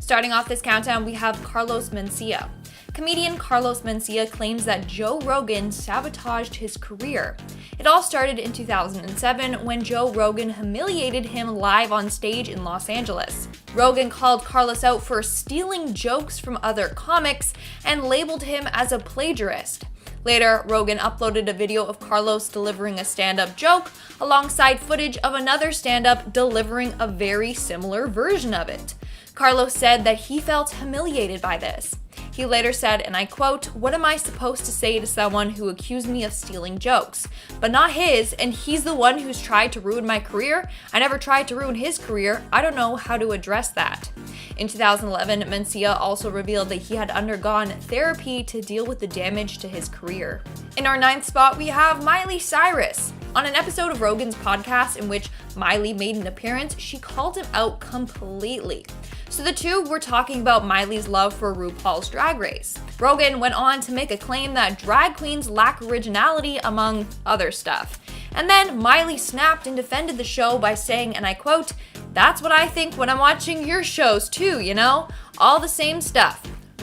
Starting off this countdown, we have Carlos Mencia. Comedian Carlos Mencia claims that Joe Rogan sabotaged his career. It all started in 2007 when Joe Rogan humiliated him live on stage in Los Angeles. Rogan called Carlos out for stealing jokes from other comics and labeled him as a plagiarist. Later, Rogan uploaded a video of Carlos delivering a stand-up joke alongside footage of another stand-up delivering a very similar version of it. Carlos said that he felt humiliated by this. He later said, and I quote, "What am I supposed to say to someone who accused me of stealing jokes? But not his, and he's the one who's tried to ruin my career? I never tried to ruin his career. I don't know how to address that." In 2011, Mencia also revealed that he had undergone therapy to deal with the damage to his career. In our 9th spot, we have Miley Cyrus. On an episode of Rogan's podcast in which Miley made an appearance, she called him out completely. So the two were talking about Miley's love for RuPaul's Drag Race. Rogan went on to make a claim that drag queens lack originality, among other stuff. And then Miley snapped and defended the show by saying, and I quote, "That's what I think when I'm watching your shows too, you know? All the same stuff."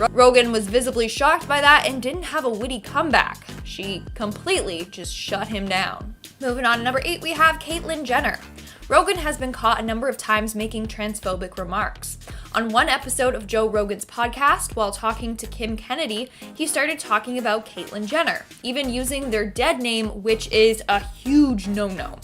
Rogan was visibly shocked by that and didn't have a witty comeback. She completely just shut him down. Moving on to number 8, we have Caitlyn Jenner. Rogan has been caught a number of times making transphobic remarks. On one episode of Joe Rogan's podcast, while talking to Kim Kennedy, he started talking about Caitlyn Jenner, even using their dead name, which is a huge no-no.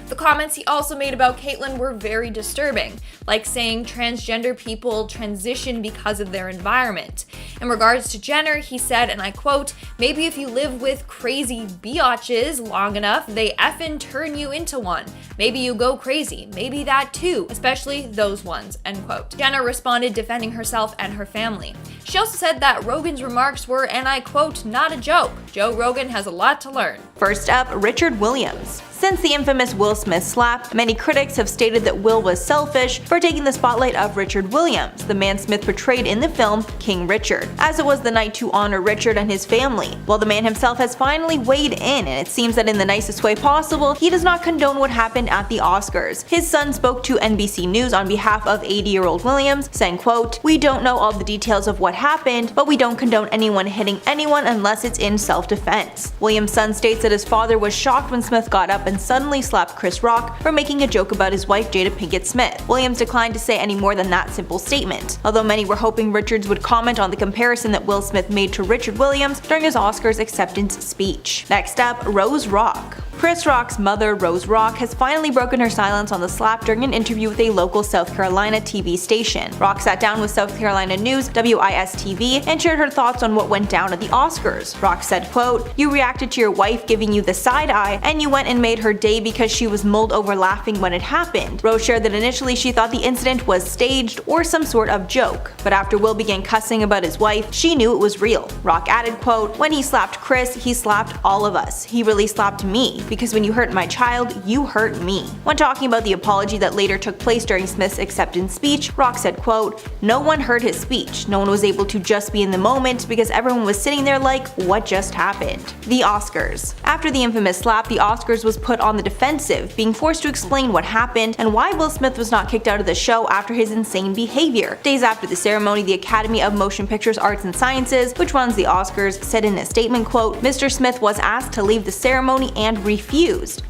The comments he also made about Caitlyn were very disturbing, like saying transgender people transition because of their environment. In regards to Jenner, he said, and I quote, "Maybe if you live with crazy biatches long enough, they effing turn you into one. Maybe you go crazy. Maybe that too, especially those ones," end quote. Jenner responded defending herself and her family. She also said that Rogan's remarks were, and I quote, "not a joke. Joe Rogan has a lot to learn." First up, Richard Williams. Since the infamous Will Smith slap, many critics have stated that Will was selfish for taking the spotlight of Richard Williams, the man Smith portrayed in the film King Richard, as it was the night to honor Richard and his family. While the man himself has finally weighed in, and it seems that in the nicest way possible, he does not condone what happened at the Oscars. His son spoke to NBC News on behalf of 80-year-old Williams, saying, quote, "We don't know all the details of what happened, but we don't condone anyone hitting anyone unless it's in self-defense." Williams' son states that his father was shocked when Smith got up and suddenly slapped Chris Rock for making a joke about his wife Jada Pinkett Smith. Williams declined to say any more than that simple statement, although many were hoping Richards would comment on the comparison that Will Smith made to Richard Williams during his Oscars acceptance speech. Next up, Rose Rock. Chris Rock's mother, Rose Rock, has finally broken her silence on the slap during an interview with a local South Carolina TV station. Rock sat down with South Carolina News, WIS-TV, and shared her thoughts on what went down at the Oscars. Rock said, quote, "You reacted to your wife giving you the side eye, and you went and made her day because she was mulled over laughing when it happened." Rose shared that initially she thought the incident was staged or some sort of joke, but after Will began cussing about his wife, she knew it was real. Rock added, quote, "When he slapped Chris, he slapped all of us. He really slapped me. Because when you hurt my child, you hurt me." When talking about the apology that later took place during Smith's acceptance speech, Rock said, quote, "No one heard his speech. No one was able to just be in the moment because everyone was sitting there like, what just happened?" The Oscars. After the infamous slap, the Oscars was put on the defensive, being forced to explain what happened and why Will Smith was not kicked out of the show after his insane behavior. Days after the ceremony, the Academy of Motion Pictures Arts and Sciences, which runs the Oscars, said in a statement, quote, "Mr. Smith was asked to leave the ceremony and refused.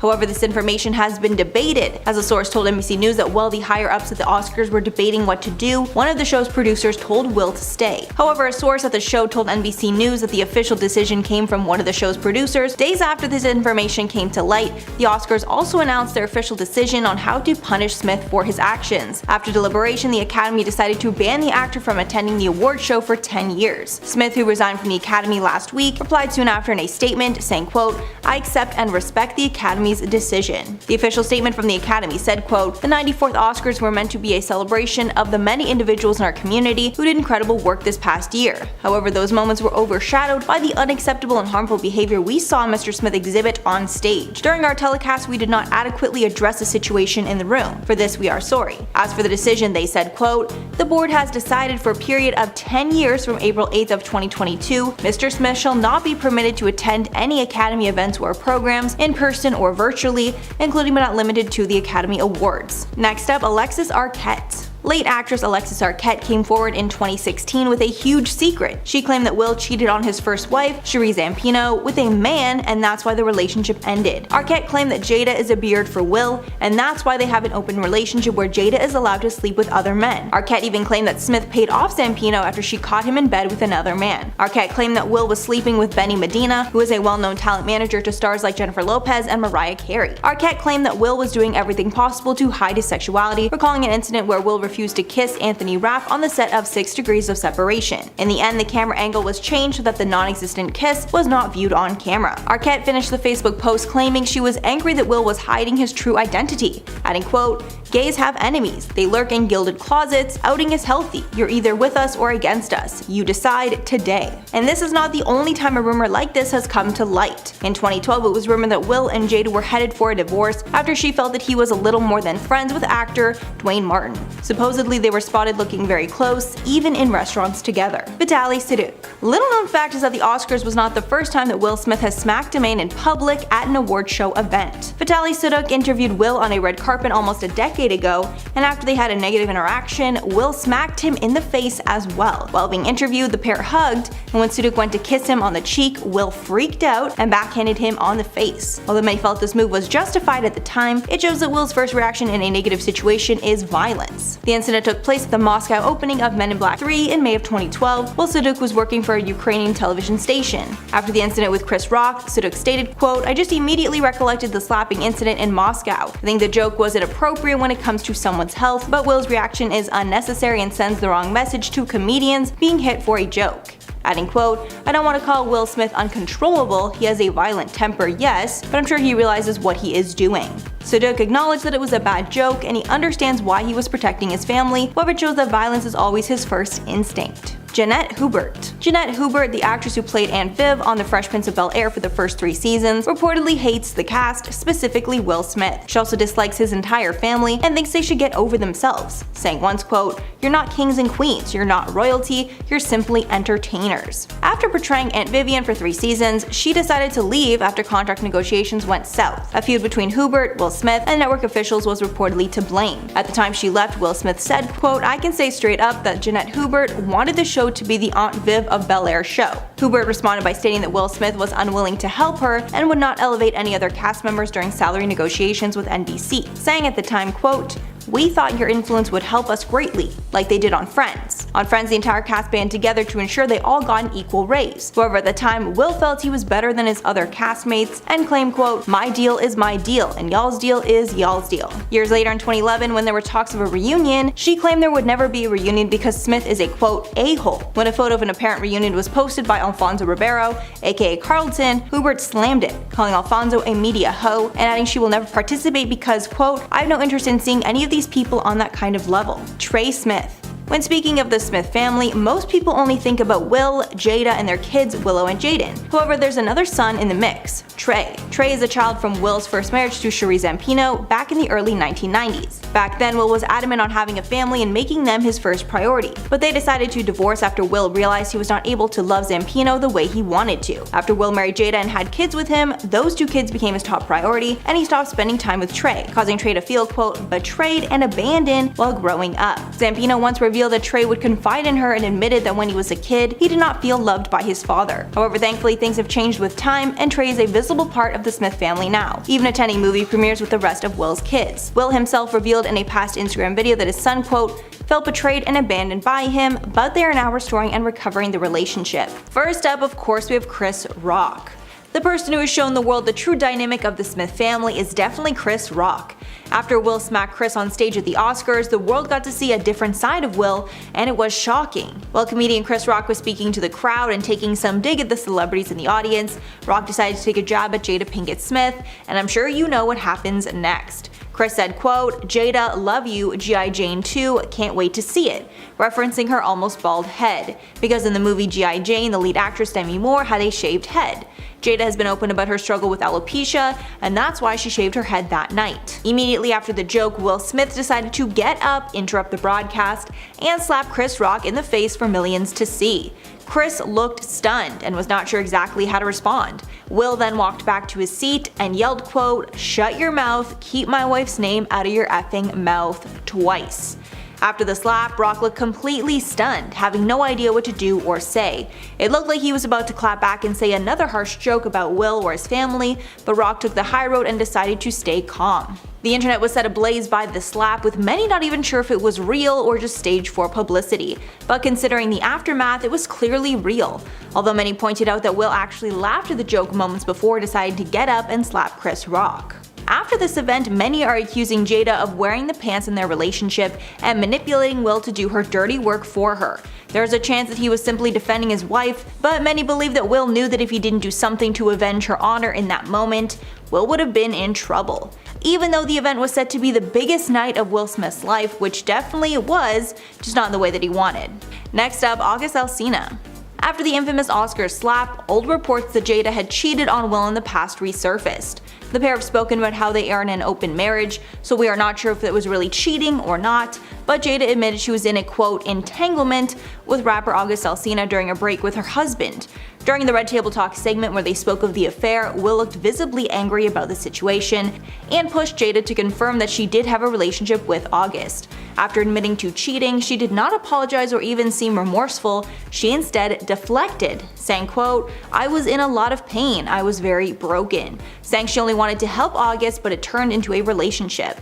However, this information has been debated, as a source told NBC News that while the higher-ups at the Oscars were debating what to do, one of the show's producers told Will to stay. However, a source at the show told NBC News that the official decision came from one of the show's producers. Days after this information came to light, the Oscars also announced their official decision on how to punish Smith for his actions. After deliberation, the Academy decided to ban the actor from attending the award show for 10 years. Smith, who resigned from the Academy last week, replied soon after in a statement, saying, quote, "I accept and respect the Academy's decision." The official statement from the Academy said, quote, "The 94th Oscars were meant to be a celebration of the many individuals in our community who did incredible work this past year. However, those moments were overshadowed by the unacceptable and harmful behavior we saw Mr. Smith exhibit on stage. During our telecast, we did not adequately address the situation in the room. For this, we are sorry." As for the decision, they said, quote, "The board has decided for a period of 10 years from April 8th of 2022, Mr. Smith shall not be permitted to attend any Academy events or programs in person or virtually, including but not limited to the Academy Awards." Next up, Alexis Arquette. Late actress Alexis Arquette came forward in 2016 with a huge secret. She claimed that Will cheated on his first wife, Cherie Zampino, with a man, and that's why the relationship ended. Arquette claimed that Jada is a beard for Will, and that's why they have an open relationship where Jada is allowed to sleep with other men. Arquette even claimed that Smith paid off Zampino after she caught him in bed with another man. Arquette claimed that Will was sleeping with Benny Medina, who is a well-known talent manager to stars like Jennifer Lopez and Mariah Carey. Arquette claimed that Will was doing everything possible to hide his sexuality, recalling an incident where Will refused to kiss Anthony Rapp on the set of 6 Degrees of Separation. In the end, the camera angle was changed so that the non-existent kiss was not viewed on camera. Arquette finished the Facebook post claiming she was angry that Will was hiding his true identity, adding, quote, "Gays have enemies. They lurk in gilded closets. Outing is healthy. You're either with us or against us. You decide today." And this is not the only time a rumor like this has come to light. In 2012, it was rumored that Will and Jada were headed for a divorce after she felt that he was a little more than friends with actor Dwayne Martin. Supposedly, they were spotted looking very close, even in restaurants together. Vitaly Siduk. Little known fact is that the Oscars was not the first time that Will Smith has smacked a man in public at an award show event. Vitaly Siduk interviewed Will on a red carpet almost a decade ago, and after they had a negative interaction, Will smacked him in the face as well. While being interviewed, the pair hugged, and when Siduk went to kiss him on the cheek, Will freaked out and backhanded him on the face. Although many felt this move was justified at the time, it shows that Will's first reaction in a negative situation is violence. The incident took place at the Moscow opening of Men in Black 3 in May of 2012, while Siduk was working for a Ukrainian television station. After the incident with Chris Rock, Siduk stated, quote, "I just immediately recollected the slapping incident in Moscow. I think the joke was inappropriate when it comes to someone's health, but Will's reaction is unnecessary and sends the wrong message to comedians being hit for a joke." Adding, quote, "I don't want to call Will Smith uncontrollable, he has a violent temper, yes, but I'm sure he realizes what he is doing." Siduk acknowledged that it was a bad joke and he understands why he was protecting his family, however it shows that violence is always his first instinct. Jeanette Hubert. Jeanette Hubert, the actress who played Aunt Viv on The Fresh Prince of Bel-Air for the first 3 seasons, reportedly hates the cast, specifically Will Smith. She also dislikes his entire family and thinks they should get over themselves, saying once, quote, "You're not kings and queens, you're not royalty, you're simply entertainers." After portraying Aunt Vivian for 3 seasons, she decided to leave after contract negotiations went south. A feud between Hubert, Will Smith, and network officials was reportedly to blame. At the time she left, Will Smith said, quote, "I can say straight up that Jeanette Hubert wanted the show to be the Aunt Viv of Bel-Air show." Hubert responded by stating that Will Smith was unwilling to help her and would not elevate any other cast members during salary negotiations with NBC, saying at the time, quote, "We thought your influence would help us greatly, like they did on Friends. On Friends, the entire cast band together to ensure they all got an equal raise." However, at the time, Will felt he was better than his other castmates and claimed, quote, "My deal is my deal, and y'all's deal is y'all's deal." Years later in 2011, when there were talks of a reunion, she claimed there would never be a reunion because Smith is a, quote, "a-hole." When a photo of an apparent reunion was posted by Alfonso Ribeiro, aka Carlton, Hubert slammed it, calling Alfonso a media hoe and adding she will never participate because, quote, "I have no interest in seeing any of these people on that kind of level." Trey Smith. When speaking of the Smith family, most people only think about Will, Jada, and their kids Willow and Jaden. However, there's another son in the mix, Trey. Trey is a child from Will's first marriage to Cherie Zampino back in the early 1990s. Back then, Will was adamant on having a family and making them his first priority, but they decided to divorce after Will realized he was not able to love Zampino the way he wanted to. After Will married Jada and had kids with him, those 2 kids became his top priority, and he stopped spending time with Trey, causing Trey to feel, quote, "betrayed and abandoned" while growing up. Zampino once revealed that Trey would confide in her and admitted that when he was a kid, he did not feel loved by his father. However, thankfully things have changed with time, and Trey is a visible part of the Smith family now, even attending movie premieres with the rest of Will's kids. Will himself revealed in a past Instagram video that his son, quote, "felt betrayed and abandoned by him, but they are now restoring and recovering the relationship." First up, of course, we have Chris Rock. The person who has shown the world the true dynamic of the Smith family is definitely Chris Rock. After Will smacked Chris on stage at the Oscars, the world got to see a different side of Will, and it was shocking. While comedian Chris Rock was speaking to the crowd and taking some dig at the celebrities in the audience, Rock decided to take a jab at Jada Pinkett Smith, and I'm sure you know what happens next. Chris said, quote, "Jada, love you, G.I. Jane 2, can't wait to see it," referencing her almost bald head, because in the movie G.I. Jane, the lead actress Demi Moore had a shaved head. Jada has been open about her struggle with alopecia, and that's why she shaved her head that night. Immediately after the joke, Will Smith decided to get up, interrupt the broadcast, and slap Chris Rock in the face for millions to see. Chris looked stunned and was not sure exactly how to respond. Will then walked back to his seat and yelled, quote, "Shut your mouth, keep my wife's name out of your effing mouth," twice. After the slap, Rock looked completely stunned, having no idea what to do or say. It looked like he was about to clap back and say another harsh joke about Will or his family, but Rock took the high road and decided to stay calm. The internet was set ablaze by the slap, with many not even sure if it was real or just staged for publicity. But considering the aftermath, it was clearly real. Although many pointed out that Will actually laughed at the joke moments before deciding to get up and slap Chris Rock. After this event, many are accusing Jada of wearing the pants in their relationship and manipulating Will to do her dirty work for her. There's a chance that he was simply defending his wife, but many believe that Will knew that if he didn't do something to avenge her honor in that moment, Will would have been in trouble. Even though the event was said to be the biggest night of Will Smith's life, which definitely it was, just not in the way that he wanted. Next up, August Alsina. After the infamous Oscars slap, old reports that Jada had cheated on Will in the past resurfaced. The pair have spoken about how they are in an open marriage, so we are not sure if it was really cheating or not, but Jada admitted she was in a quote entanglement with rapper August Alsina during a break with her husband. During the Red Table Talk segment where they spoke of the affair, Will looked visibly angry about the situation and pushed Jada to confirm that she did have a relationship with August. After admitting to cheating, she did not apologize or even seem remorseful. She instead deflected, saying, quote, "I was in a lot of pain, I was very broken," saying she only wanted to help August, but it turned into a relationship.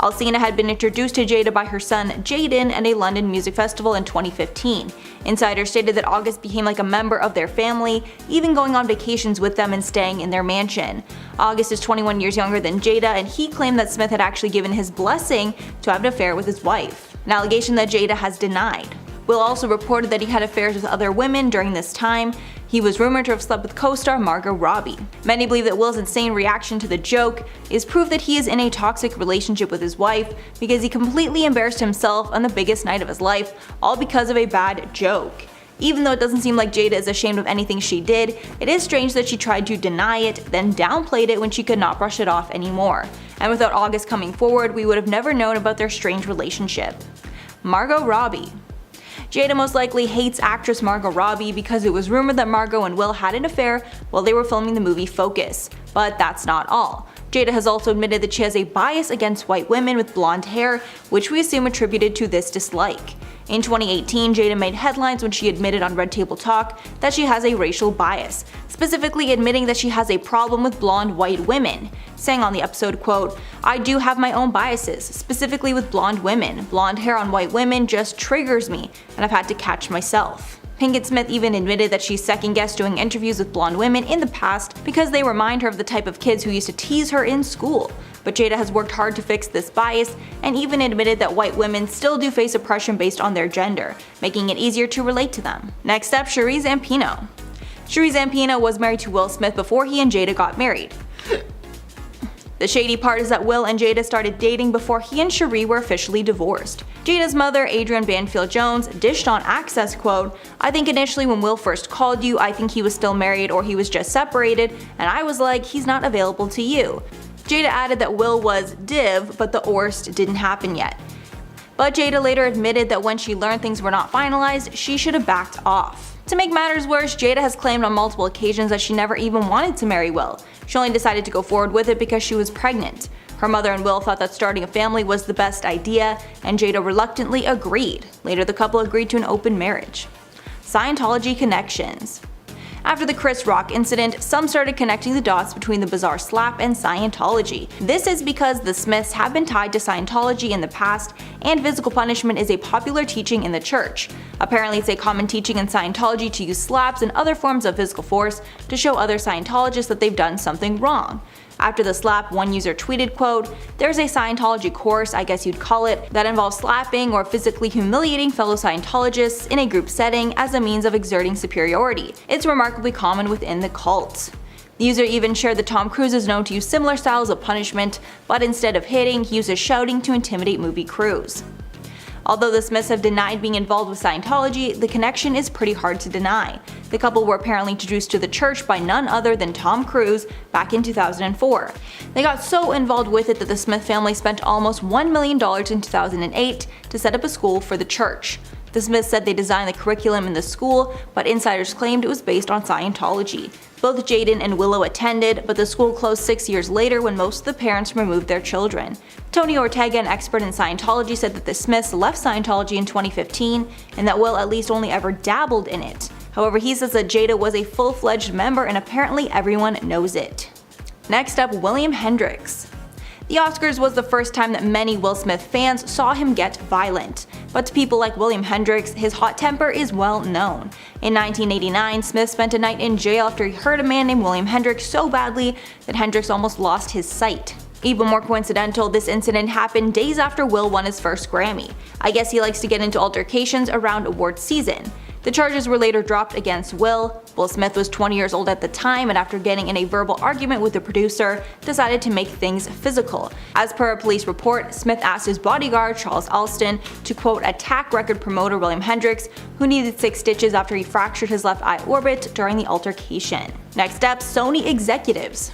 Alsina had been introduced to Jada by her son Jaden at a London music festival in 2015. Insiders stated that August became like a member of their family, even going on vacations with them and staying in their mansion. August is 21 years younger than Jada, and he claimed that Smith had actually given his blessing to have an affair with his wife, an allegation that Jada has denied. Will also reported that he had affairs with other women during this time. He was rumored to have slept with co-star Margot Robbie. Many believe that Will's insane reaction to the joke is proof that he is in a toxic relationship with his wife, because he completely embarrassed himself on the biggest night of his life, all because of a bad joke. Even though it doesn't seem like Jada is ashamed of anything she did, it is strange that she tried to deny it, then downplayed it when she could not brush it off anymore. And without August coming forward, we would have never known about their strange relationship. Margot Robbie. Jada most likely hates actress Margot Robbie because it was rumored that Margot and Will had an affair while they were filming the movie Focus. But that's not all. Jada has also admitted that she has a bias against white women with blonde hair, which we assume attributed to this dislike. In 2018, Jada made headlines when she admitted on Red Table Talk that she has a racial bias, specifically admitting that she has a problem with blonde white women, saying on the episode, quote, "I do have my own biases, specifically with blonde women. Blonde hair on white women just triggers me, and I've had to catch myself." Pinkett Smith even admitted that she second-guessed doing interviews with blonde women in the past because they remind her of the type of kids who used to tease her in school. But Jada has worked hard to fix this bias and even admitted that white women still do face oppression based on their gender, making it easier to relate to them. Next up, Cherie Zampino. Cherie Zampino was married to Will Smith before he and Jada got married. The shady part is that Will and Jada started dating before he and Cherie were officially divorced. Jada's mother, Adrienne Banfield-Jones, dished on Access, quote, "I think initially when Will first called you, I think he was still married or he was just separated, and I was like, he's not available to you." Jada added that Will was div, but the orst didn't happen yet. But Jada later admitted that when she learned things were not finalized, she should have backed off. To make matters worse, Jada has claimed on multiple occasions that she never even wanted to marry Will. She only decided to go forward with it because she was pregnant. Her mother and Will thought that starting a family was the best idea, and Jada reluctantly agreed. Later, the couple agreed to an open marriage. Scientology connections. After the Chris Rock incident, some started connecting the dots between the bizarre slap and Scientology. This is because the Smiths have been tied to Scientology in the past, and physical punishment is a popular teaching in the church. Apparently, it's a common teaching in Scientology to use slaps and other forms of physical force to show other Scientologists that they've done something wrong. After the slap, one user tweeted, quote, "There's a Scientology course, I guess you'd call it, that involves slapping or physically humiliating fellow Scientologists in a group setting as a means of exerting superiority. It's remarkably common within the cult." The user even shared that Tom Cruise is known to use similar styles of punishment, but instead of hitting, he uses shouting to intimidate movie crews. Although the Smiths have denied being involved with Scientology, the connection is pretty hard to deny. The couple were apparently introduced to the church by none other than Tom Cruise back in 2004. They got so involved with it that the Smith family spent almost $1 million in 2008 to set up a school for the church. The Smiths said they designed the curriculum in the school, but insiders claimed it was based on Scientology. Both Jaden and Willow attended, but the school closed 6 years later when most of the parents removed their children. Tony Ortega, an expert in Scientology, said that the Smiths left Scientology in 2015 and that Will at least only ever dabbled in it. However, he says that Jada was a full-fledged member and apparently everyone knows it. Next up, William Hendricks. The Oscars was the first time that many Will Smith fans saw him get violent. But to people like William Hendricks, his hot temper is well known. In 1989, Smith spent a night in jail after he hurt a man named William Hendricks so badly that Hendricks almost lost his sight. Even more coincidental, this incident happened days after Will won his first Grammy. I guess he likes to get into altercations around awards season. The charges were later dropped against Will. Will Smith was 20 years old at the time and after getting in a verbal argument with the producer, decided to make things physical. As per a police report, Smith asked his bodyguard, Charles Alston, to quote attack record promoter William Hendricks, who needed 6 stitches after he fractured his left eye orbit during the altercation. Next up, Sony executives.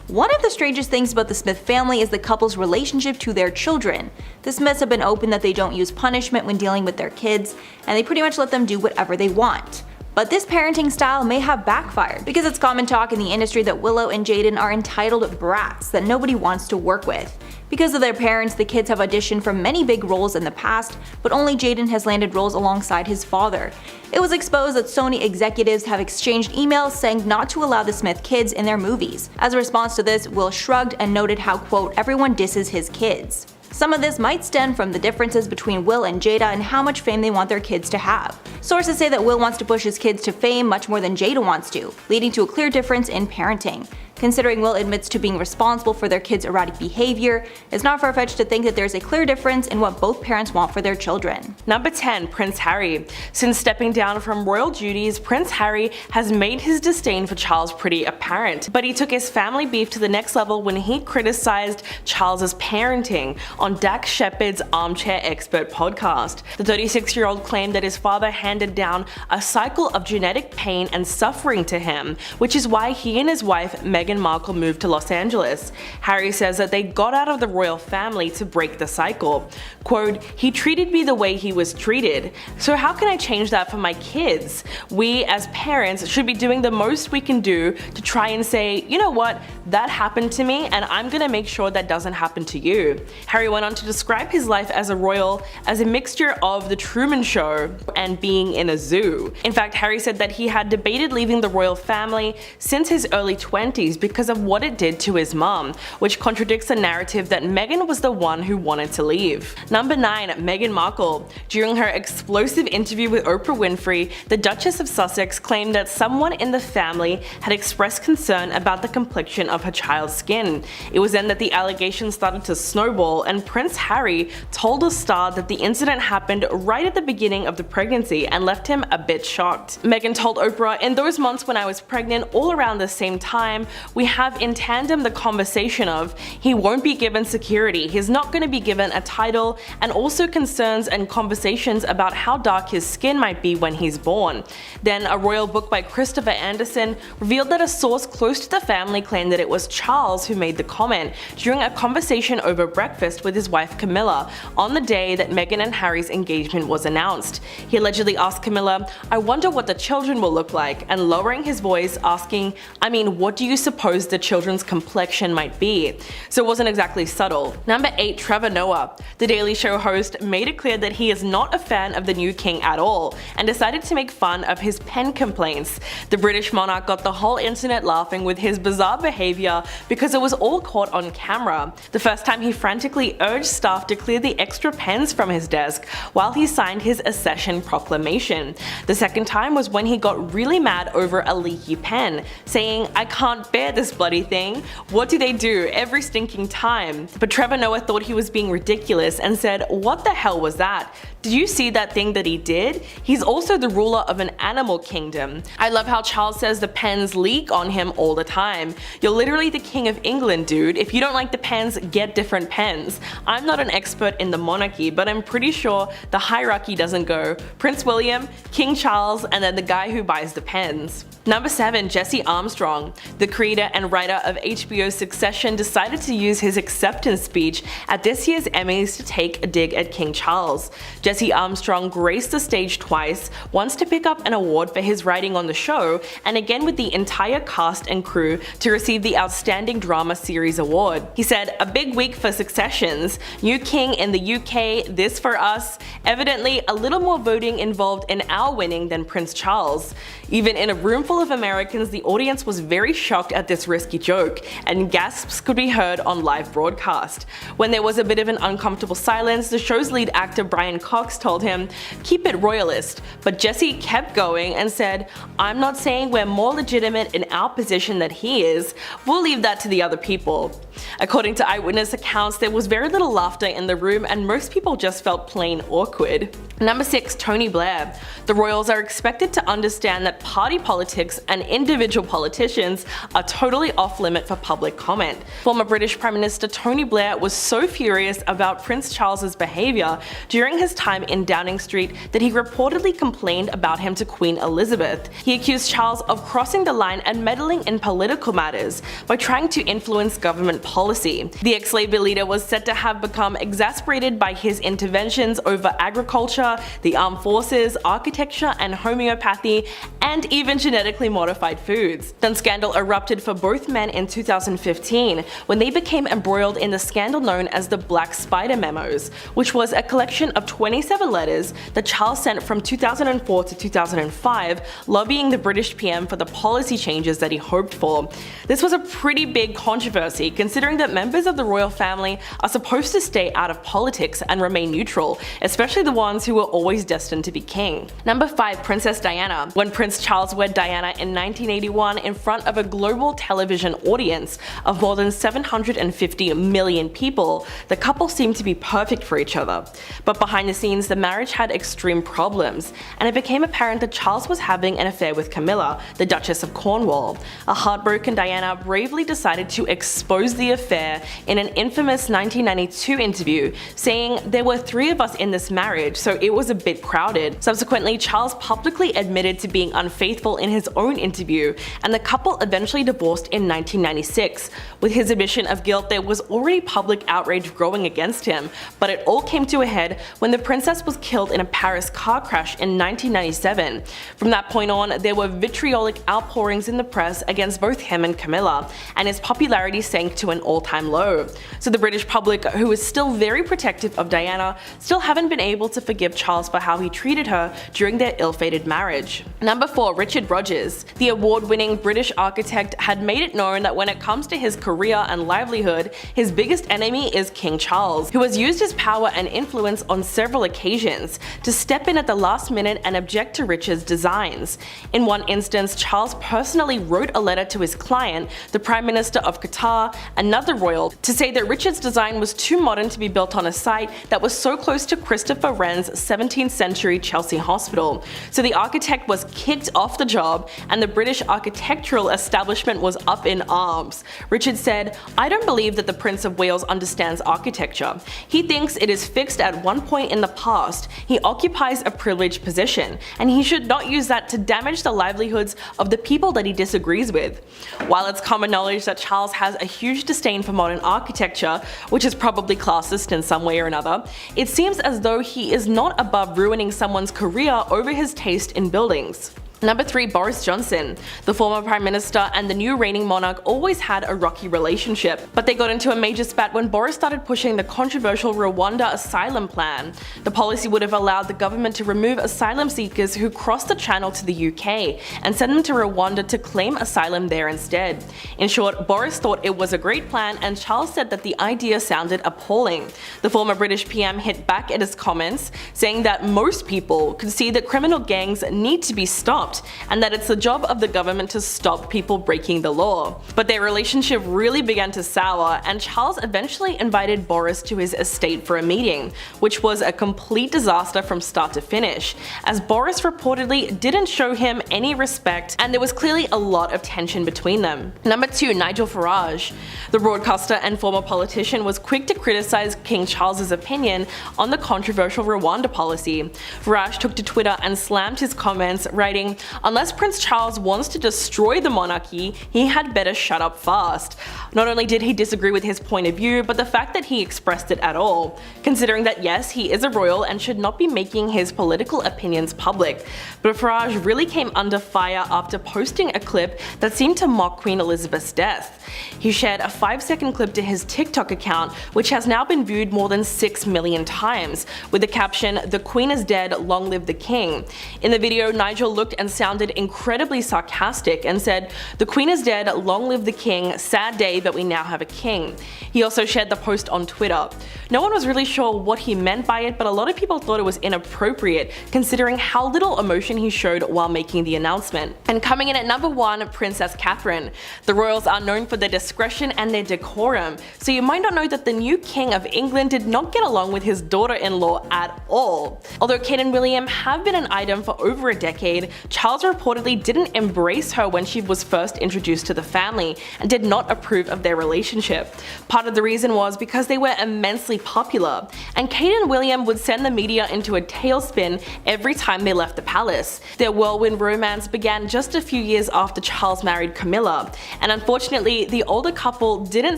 One of the strangest things about the Smith family is the couple's relationship to their children. The Smiths have been open that they don't use punishment when dealing with their kids, and they pretty much let them do whatever they want. But this parenting style may have backfired, because it's common talk in the industry that Willow and Jaden are entitled brats that nobody wants to work with. Because of their parents, the kids have auditioned for many big roles in the past, but only Jaden has landed roles alongside his father. It was exposed that Sony executives have exchanged emails saying not to allow the Smith kids in their movies. As a response to this, Will shrugged and noted how, quote, everyone disses his kids. Some of this might stem from the differences between Will and Jada and how much fame they want their kids to have. Sources say that Will wants to push his kids to fame much more than Jada wants to, leading to a clear difference in parenting. Considering Will admits to being responsible for their kids' erratic behavior, it's not far-fetched to think that there's a clear difference in what both parents want for their children. Number 10. Prince Harry. Since stepping down from royal duties, Prince Harry has made his disdain for Charles pretty apparent, but he took his family beef to the next level when he criticized Charles's parenting on Dax Shepard's Armchair Expert podcast. The 36-year-old claimed that his father handed down a cycle of genetic pain and suffering to him, which is why he and his wife Meghan Markle moved to Los Angeles. Harry says that they got out of the royal family to break the cycle. Quote, he treated me the way he was treated, so how can I change that for my kids? We as parents should be doing the most we can do to try and say, you know what, that happened to me and I'm gonna make sure that doesn't happen to you. Harry went on to describe his life as a royal as a mixture of the Truman Show and being in a zoo. In fact, Harry said that he had debated leaving the royal family since his early 20s because of what it did to his mom, which contradicts the narrative that Meghan was the one who wanted to leave. Number 9. Meghan Markle. During her explosive interview with Oprah Winfrey, the Duchess of Sussex claimed that someone in the family had expressed concern about the complexion of her child's skin. It was then that the allegations started to snowball, and Prince Harry told the Star that the incident happened right at the beginning of the pregnancy and left him a bit shocked. Meghan told Oprah, in those months when I was pregnant, all around the same time, we have in tandem the conversation of he won't be given security, he's not going to be given a title, and also concerns and conversations about how dark his skin might be when he's born. Then a royal book by Christopher Anderson revealed that a source close to the family claimed that it was Charles who made the comment during a conversation over breakfast with his wife Camilla on the day that Meghan and Harry's engagement was announced. He allegedly asked Camilla, I wonder what the children will look like, and lowering his voice asking, I mean, what do you suppose the children's complexion might be? So it wasn't exactly subtle. Number 8. Trevor Noah. The Daily Show host made it clear that he is not a fan of the new king at all and decided to make fun of his pen complaints. The British monarch got the whole internet laughing with his bizarre behavior because it was all caught on camera. The first time he frantically urged staff to clear the extra pens from his desk while he signed his accession proclamation. The second time was when he got really mad over a leaky pen, saying, I can't bear this bloody thing. What do they do every stinking time? But Trevor Noah thought he was being ridiculous and said, what the hell was that? Did you see that thing that he did? He's also the ruler of an animal kingdom. I love how Charles says the pens leak on him all the time. You're literally the king of England, dude. If you don't like the pens, get different pens. I'm not an expert in the monarchy, but I'm pretty sure the hierarchy doesn't go Prince William, King Charles, and then the guy who buys the pens. Number 7. Jesse Armstrong. The creator creator and writer of HBO's Succession decided to use his acceptance speech at this year's Emmys to take a dig at King Charles. Jesse Armstrong graced the stage twice, once to pick up an award for his writing on the show, and again with the entire cast and crew to receive the Outstanding Drama Series award. He said, "A big week for Successions. New king in the UK, this for us. Evidently a little more voting involved in our winning than Prince Charles." Even in a room full of Americans, the audience was very shocked at this risky joke, and gasps could be heard on live broadcast. When there was a bit of an uncomfortable silence, the show's lead actor Brian Cox told him, "Keep it royalist," but Jesse kept going and said, "I'm not saying we're more legitimate in our position than he is. We'll leave that to the other people." According to eyewitness accounts, there was very little laughter in the room and most people just felt plain awkward. Number 6. Tony Blair. The royals are expected to understand that party politics and individual politicians are totally off limit for public comment. Former British Prime Minister Tony Blair was so furious about Prince Charles's behaviour during his time in Downing Street that he reportedly complained about him to Queen Elizabeth. He accused Charles of crossing the line and meddling in political matters by trying to influence government policy. The ex-Labour leader was said to have become exasperated by his interventions over agriculture, the armed forces, architecture and homeopathy, and even genetically modified foods. Then scandal erupted for both men in 2015 when they became embroiled in the scandal known as the Black Spider Memos, which was a collection of 27 letters that Charles sent from 2004 to 2005 lobbying the British PM for the policy changes that he hoped for. This was a pretty big controversy considering that members of the royal family are supposed to stay out of politics and remain neutral, especially the ones who were always destined to be king. Number 5. Princess Diana. When Prince Charles wed Diana in 1981 in front of a global television audience of more than 750 million people, the couple seemed to be perfect for each other. But behind the scenes, the marriage had extreme problems, and it became apparent that Charles was having an affair with Camilla, the Duchess of Cornwall. A heartbroken Diana bravely decided to expose the affair in an infamous 1992 interview, saying, "There were 3 of us in this marriage, so it was a bit crowded." Subsequently, Charles publicly admitted to being unfaithful in his own interview, and the couple eventually divorced in 1996. With his admission of guilt, there was already public outrage growing against him, but it all came to a head when the princess was killed in a Paris car crash in 1997. From that point on, there were vitriolic outpourings in the press against both him and Camilla, and his popularity sank to an all-time low. So the British public, who is still very protective of Diana, still haven't been able to forgive Charles for how he treated her during their ill-fated marriage. Number 4. Richard Rogers. The award-winning British architect had made it known that when it comes to his career and livelihood, his biggest enemy is King Charles, who has used his power and influence on several occasions to step in at the last minute and object to Richard's designs. In one instance, Charles personally wrote a letter to his client, the Prime Minister of Qatar, another royal, to say that Richard's design was too modern to be built on a site that was so close to Christopher Wren's 17th century Chelsea hospital. So the architect was kicked off the job and the British architectural establishment was up in arms. Richard said, "I don't believe that the Prince of Wales understands architecture. He thinks it is fixed at one point in the past. He occupies a privileged position, and he should not use that to damage the livelihoods of the people that he disagrees with." While it's common knowledge that Charles has a huge disdain for modern architecture, which is probably classist in some way or another, it seems as though he is not above ruining someone's career over his taste in buildings. Number 3. Boris Johnson. The former Prime Minister and the new reigning monarch always had a rocky relationship, but they got into a major spat when Boris started pushing the controversial Rwanda asylum plan. The policy would have allowed the government to remove asylum seekers who crossed the channel to the UK and send them to Rwanda to claim asylum there instead. In short, Boris thought it was a great plan and Charles said that the idea sounded appalling. The former British PM hit back at his comments, saying that most people could see that criminal gangs need to be stopped and that it's the job of the government to stop people breaking the law. But their relationship really began to sour and Charles eventually invited Boris to his estate for a meeting, which was a complete disaster from start to finish, as Boris reportedly didn't show him any respect and there was clearly a lot of tension between them. Number 2. Nigel Farage. The broadcaster and former politician was quick to criticize King Charles's opinion on the controversial Rwanda policy. Farage took to Twitter and slammed his comments, writing, unless Prince Charles wants to destroy the monarchy, he had better shut up fast. Not only did he disagree with his point of view, but the fact that he expressed it at all, considering that yes, he is a royal and should not be making his political opinions public. But Farage really came under fire after posting a clip that seemed to mock Queen Elizabeth's death. He shared a 5-second clip to his TikTok account, which has now been viewed more than 6 million times, with the caption, "The Queen is dead, long live the King." In the video, Nigel looked and sounded incredibly sarcastic and said, "The Queen is dead, long live the King, sad day but we now have a king." He also shared the post on Twitter. No one was really sure what he meant by it, but a lot of people thought it was inappropriate considering how little emotion he showed while making the announcement. And coming in at number 1, Princess Catherine. The royals are known for their discretion and their decorum, so you might not know that the new King of England did not get along with his daughter-in-law at all. Although Kate and William have been an item for over a decade, Charles reportedly didn't embrace her when she was first introduced to the family and did not approve of their relationship. Part of the reason was because they were immensely popular, and Kate and William would send the media into a tailspin every time they left the palace. Their whirlwind romance began just a few years after Charles married Camilla, and unfortunately the older couple didn't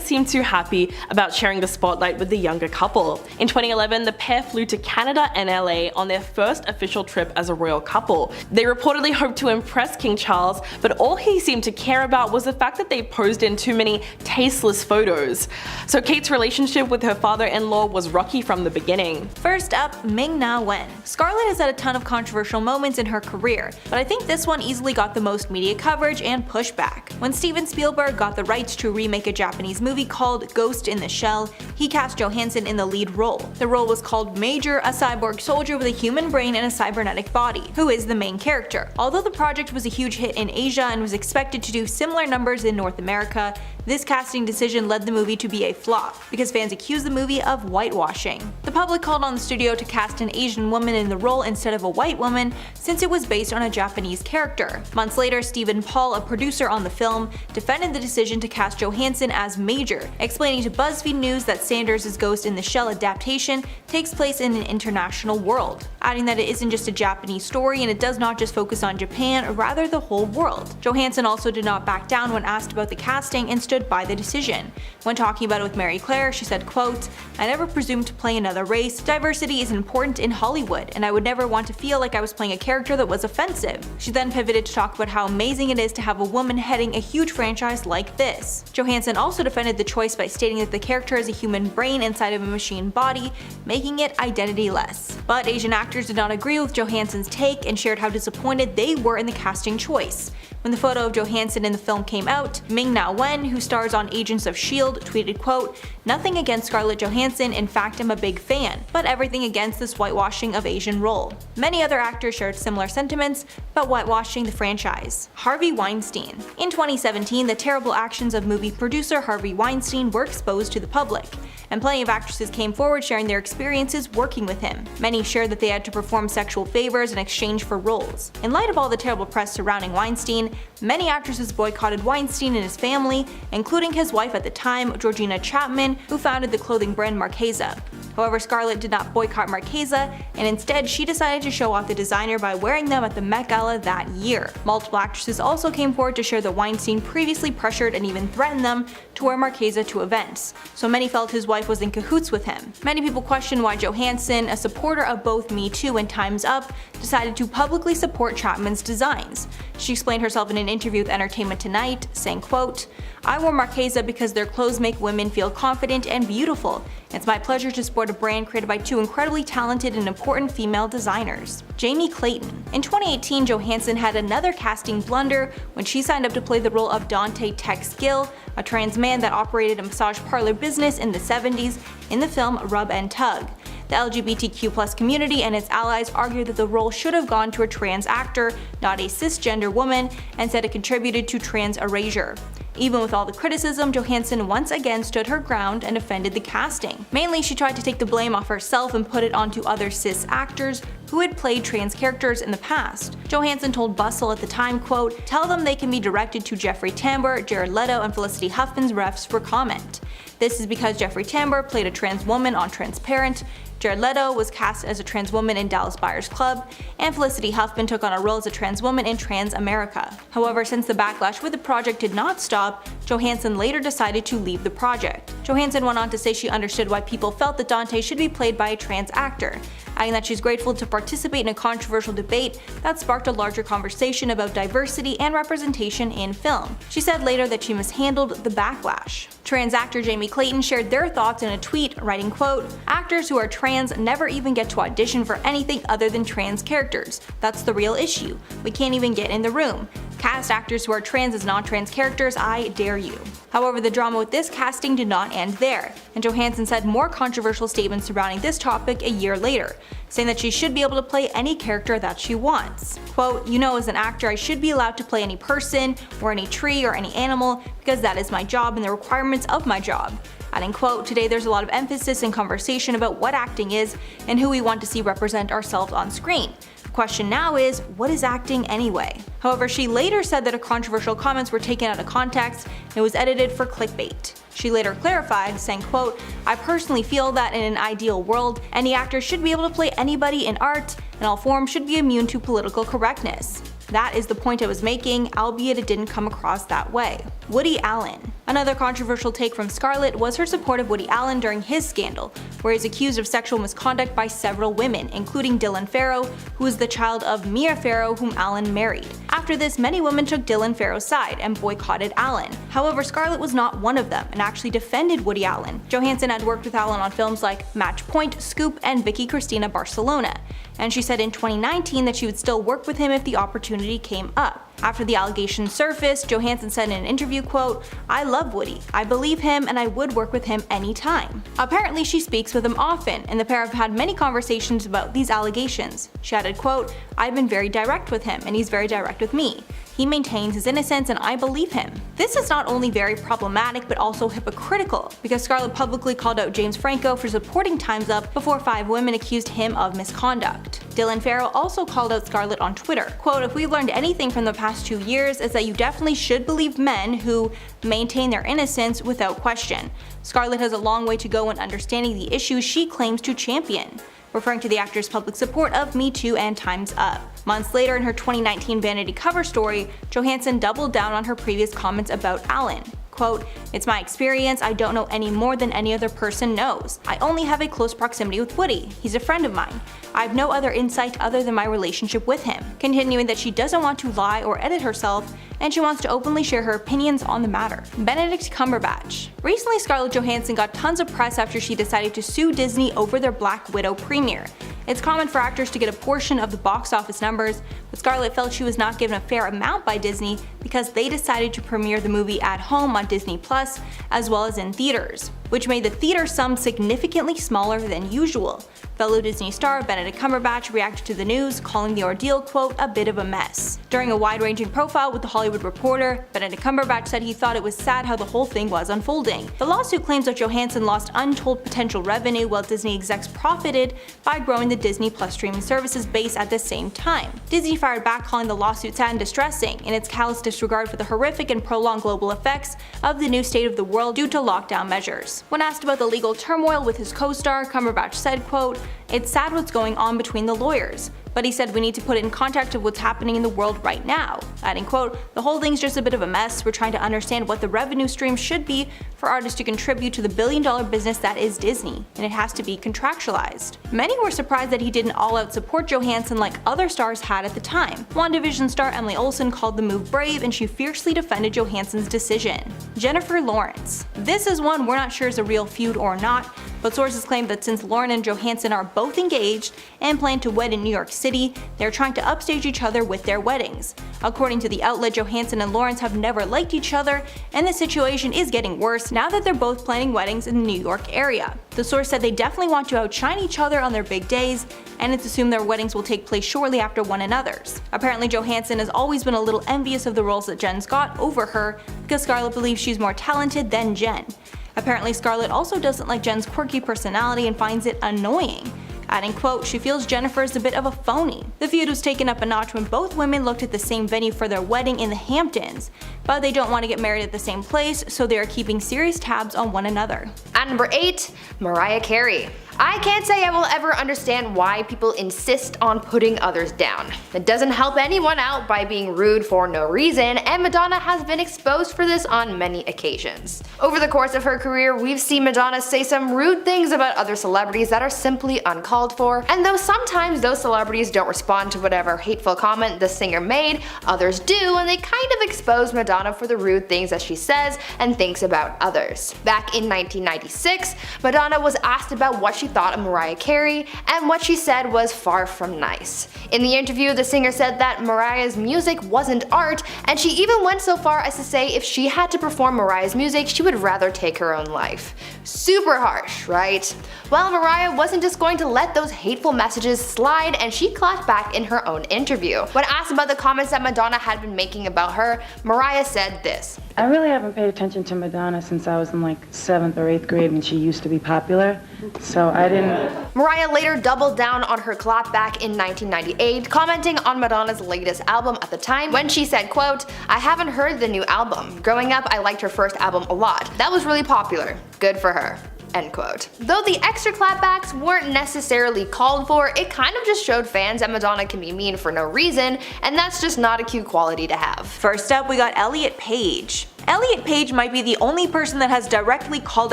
seem too happy about sharing the spotlight with the younger couple. In 2011, the pair flew to Canada and LA on their first official trip as a royal couple. They reportedly hoped to impress King Charles, but all he seemed to care about was the fact that they posed in too many tasteless photos. So Kate's relationship with her father-in-law was rocky from the beginning. First up, Ming-Na Wen. Scarlett has had a ton of controversial moments in her career, but I think this one easily got the most media coverage and pushback. When Steven Spielberg got the rights to remake a Japanese movie called Ghost in the Shell, he cast Johansson in the lead role. The role was called Major, a cyborg soldier with a human brain and a cybernetic body, who is the main character. Although the project was a huge hit in Asia and was expected to do similar numbers in North America, this casting decision led the movie to be a flop, because fans accused the movie of whitewashing. The public called on the studio to cast an Asian woman in the role instead of a white woman, since it was based on a Japanese character. Months later, Stephen Paul, a producer on the film, defended the decision to cast Johansson as Major, explaining to BuzzFeed News that Sanders' Ghost in the Shell adaptation takes place in an international world, adding that it isn't just a Japanese story and it does not just focus on Japan, rather the whole world. Johansson also did not back down when asked about the casting and stood by the decision. When talking about it with Mary Claire, she said, quote, "I never presumed to play another race. Diversity is important in Hollywood, and I would never want to feel like I was playing a character that was offensive." She then pivoted to talk about how amazing it is to have a woman heading a huge franchise like this. Johansson also defended the choice by stating that the character is a human brain inside of a machine body, making it identity-less. But Asian actors did not agree with Johansson's take and shared how disappointed they were in the casting choice. When the photo of Johansson in the film came out, Ming-Na Wen, who stars on Agents of S.H.I.E.L.D., tweeted, quote, "Nothing against Scarlett Johansson, in fact I'm a big fan, but everything against this whitewashing of Asian role." Many other actors shared similar sentiments about whitewashing the franchise. Harvey Weinstein. In 2017, the terrible actions of movie producer Harvey Weinstein were exposed to the public, and plenty of actresses came forward sharing their experiences working with him. Many shared that they had to perform sexual favors in exchange for roles. In light of all the terrible press surrounding Weinstein, many actresses boycotted Weinstein and his family, including his wife at the time, Georgina Chapman, who founded the clothing brand Marchesa. However, Scarlett did not boycott Marchesa, and instead she decided to show off the designer by wearing them at the Met Gala that year. Multiple actresses also came forward to share that Weinstein previously pressured and even threatened them to wear Marchesa to events, so many felt his wife was in cahoots with him. Many people questioned why Johansson, a supporter of both Me Too and Time's Up, decided to publicly support Chapman's designs. She explained herself in an interview with Entertainment Tonight, saying, quote, "I wore Marchesa because their clothes make women feel confident and beautiful. It's my pleasure to support a brand created by two incredibly talented and important female designers." Jamie Clayton. In 2018, Johansson had another casting blunder when she signed up to play the role of Dante Tex Gill, a trans man that operated a massage parlor business in the 70s, in the film Rub and Tug. The LGBTQ+ community and its allies argued that the role should have gone to a trans actor, not a cisgender woman, and said it contributed to trans erasure. Even with all the criticism, Johansson once again stood her ground and defended the casting. Mainly, she tried to take the blame off herself and put it onto other cis actors who had played trans characters in the past. Johansson told Bustle at the time, quote, "Tell them they can be directed to Jeffrey Tambor, Jared Leto, and Felicity Huffman's refs for comment. This is because Jeffrey Tambor played a trans woman on Transparent, Jared Leto was cast as a trans woman in Dallas Buyers Club, and Felicity Huffman took on a role as a trans woman in Trans America." However, since the backlash with the project did not stop, Johansson later decided to leave the project. Johansson went on to say she understood why people felt that Dante should be played by a trans actor, adding that she's grateful to participate in a controversial debate that sparked a larger conversation about diversity and representation in film. She said later that she mishandled the backlash. Trans actor Jamie Clayton shared their thoughts in a tweet, writing, quote, "Actors who are trans never even get to audition for anything other than trans characters. That's the real issue. We can't even get in the room. Cast actors who are trans as non-trans characters, I dare you." However, the drama with this casting did not end there, and Johansson said more controversial statements surrounding this topic a year later, saying that she should be able to play any character that she wants. Quote, "You know, as an actor I should be allowed to play any person, or any tree, or any animal, because that is my job and the requirements of my job." Adding, quote, "Today there's a lot of emphasis and conversation about what acting is and who we want to see represent ourselves on screen. The question now is, what is acting anyway?" However, she later said that her controversial comments were taken out of context and it was edited for clickbait. She later clarified, saying, quote, "I personally feel that in an ideal world, any actor should be able to play anybody in art, and all forms should be immune to political correctness. That is the point I was making, albeit it didn't come across that way." Woody Allen. Another controversial take from Scarlett was her support of Woody Allen during his scandal, where he's accused of sexual misconduct by several women, including Dylan Farrow, who is the child of Mia Farrow, whom Allen married. After this, many women took Dylan Farrow's side and boycotted Allen. However, Scarlett was not one of them and actually defended Woody Allen. Johansson had worked with Allen on films like Match Point, Scoop, and Vicky Cristina Barcelona, and she said in 2019 that she would still work with him if the opportunity came up. After the allegations surfaced, Johansson said in an interview, quote, "I love Woody. I believe him and I would work with him anytime." Apparently she speaks with him often, and the pair have had many conversations about these allegations. She added, quote, "I've been very direct with him and he's very direct with me. He maintains his innocence and I believe him." This is not only very problematic but also hypocritical, because Scarlett publicly called out James Franco for supporting Time's Up before 5 women accused him of misconduct. Dylan Farrow also called out Scarlett on Twitter, quote, "If we've learned anything from the past 2 years is that you definitely should believe men who maintain their innocence without question. Scarlett has a long way to go in understanding the issues she claims to champion," referring to the actor's public support of Me Too and Time's Up. Months later, in her 2019 Vanity cover story, Johansson doubled down on her previous comments about Allen. Quote, "It's my experience, I don't know any more than any other person knows. I only have a close proximity with Woody. He's a friend of mine. I have no other insight other than my relationship with him." Continuing that she doesn't want to lie or edit herself, and she wants to openly share her opinions on the matter. Benedict Cumberbatch. Recently, Scarlett Johansson got tons of press after she decided to sue Disney over their Black Widow premiere. It's common for actors to get a portion of the box office numbers, but Scarlett felt she was not given a fair amount by Disney because they decided to premiere the movie at home on Disney Plus as well as in theaters, which made the theater sum significantly smaller than usual. Fellow Disney star Benedict Cumberbatch reacted to the news, calling the ordeal, quote, "a bit of a mess." During a wide-ranging profile with The Hollywood Reporter, Benedict Cumberbatch said he thought it was sad how the whole thing was unfolding. The lawsuit claims that Johansson lost untold potential revenue while Disney execs profited by growing the Disney Plus streaming services base at the same time. Disney fired back, calling the lawsuit sad and distressing in its callous disregard for the horrific and prolonged global effects of the new state of the world due to lockdown measures. When asked about the legal turmoil with his co-star, Cumberbatch said, quote, "It's sad what's going on between the lawyers. But he said we need to put it in context of what's happening in the world right now," adding, quote, "The whole thing's just a bit of a mess. We're trying to understand what the revenue stream should be for artists to contribute to the billion-dollar business that is Disney, and it has to be contractualized." Many were surprised that he didn't all-out support Johansson like other stars had at the time. WandaVision star Emily Olsen called the move brave, and she fiercely defended Johansson's decision. Jennifer Lawrence. This is one we're not sure is a real feud or not, but sources claim that since Lauren and Johansson are both engaged and plan to wed in New York City, they're trying to upstage each other with their weddings. According to the outlet, Johansson and Lawrence have never liked each other, and the situation is getting worse now that they're both planning weddings in the New York area. The source said they definitely want to outshine each other on their big days, and it's assumed their weddings will take place shortly after one another's. Apparently, Johansson has always been a little envious of the roles that Jen's got over her, because Scarlett believes she's more talented than Jen. Apparently, Scarlett also doesn't like Jen's quirky personality and finds it annoying. adding, quote, "She feels Jennifer is a bit of a phony." The feud was taken up a notch when both women looked at the same venue for their wedding in the Hamptons, but they don't want to get married at the same place, so they are keeping serious tabs on one another. At number 8, Mariah Carey. I can't say I will ever understand why people insist on putting others down. It doesn't help anyone out by being rude for no reason, and Madonna has been exposed for this on many occasions. Over the course of her career, we've seen Madonna say some rude things about other celebrities that are simply uncalled for, and though sometimes those celebrities don't respond to whatever hateful comment the singer made, others do, and they kind of expose Madonna for the rude things that she says and thinks about others. Back in 1996, Madonna was asked about what she thought of Mariah Carey, and what she said was far from nice. In the interview, the singer said that Mariah's music wasn't art, and she even went so far as to say if she had to perform Mariah's music, she would rather take her own life. Super harsh, right? Well, Mariah wasn't just going to let those hateful messages slide, and she clapped back in her own interview. When asked about the comments that Madonna had been making about her, Mariah said this: I really haven't paid attention to Madonna since I was in like 7th or 8th grade when she used to be popular, so I didn't. Mariah later doubled down on her clapback in 1998, commenting on Madonna's latest album at the time when she said, quote, "I haven't heard the new album. Growing up, I liked her first album a lot. That was really popular. Good for her." End quote. Though the extra clapbacks weren't necessarily called for, it kind of just showed fans that Madonna can be mean for no reason, and that's just not a cute quality to have. First up, we got Elliot Page. Elliot Page might be the only person that has directly called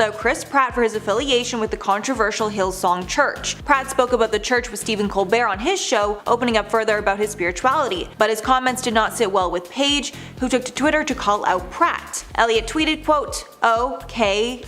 out Chris Pratt for his affiliation with the controversial Hillsong Church. Pratt spoke about the church with Stephen Colbert on his show, opening up further about his spirituality, but his comments did not sit well with Page, who took to Twitter to call out Pratt. Elliot tweeted, quote, "Okay,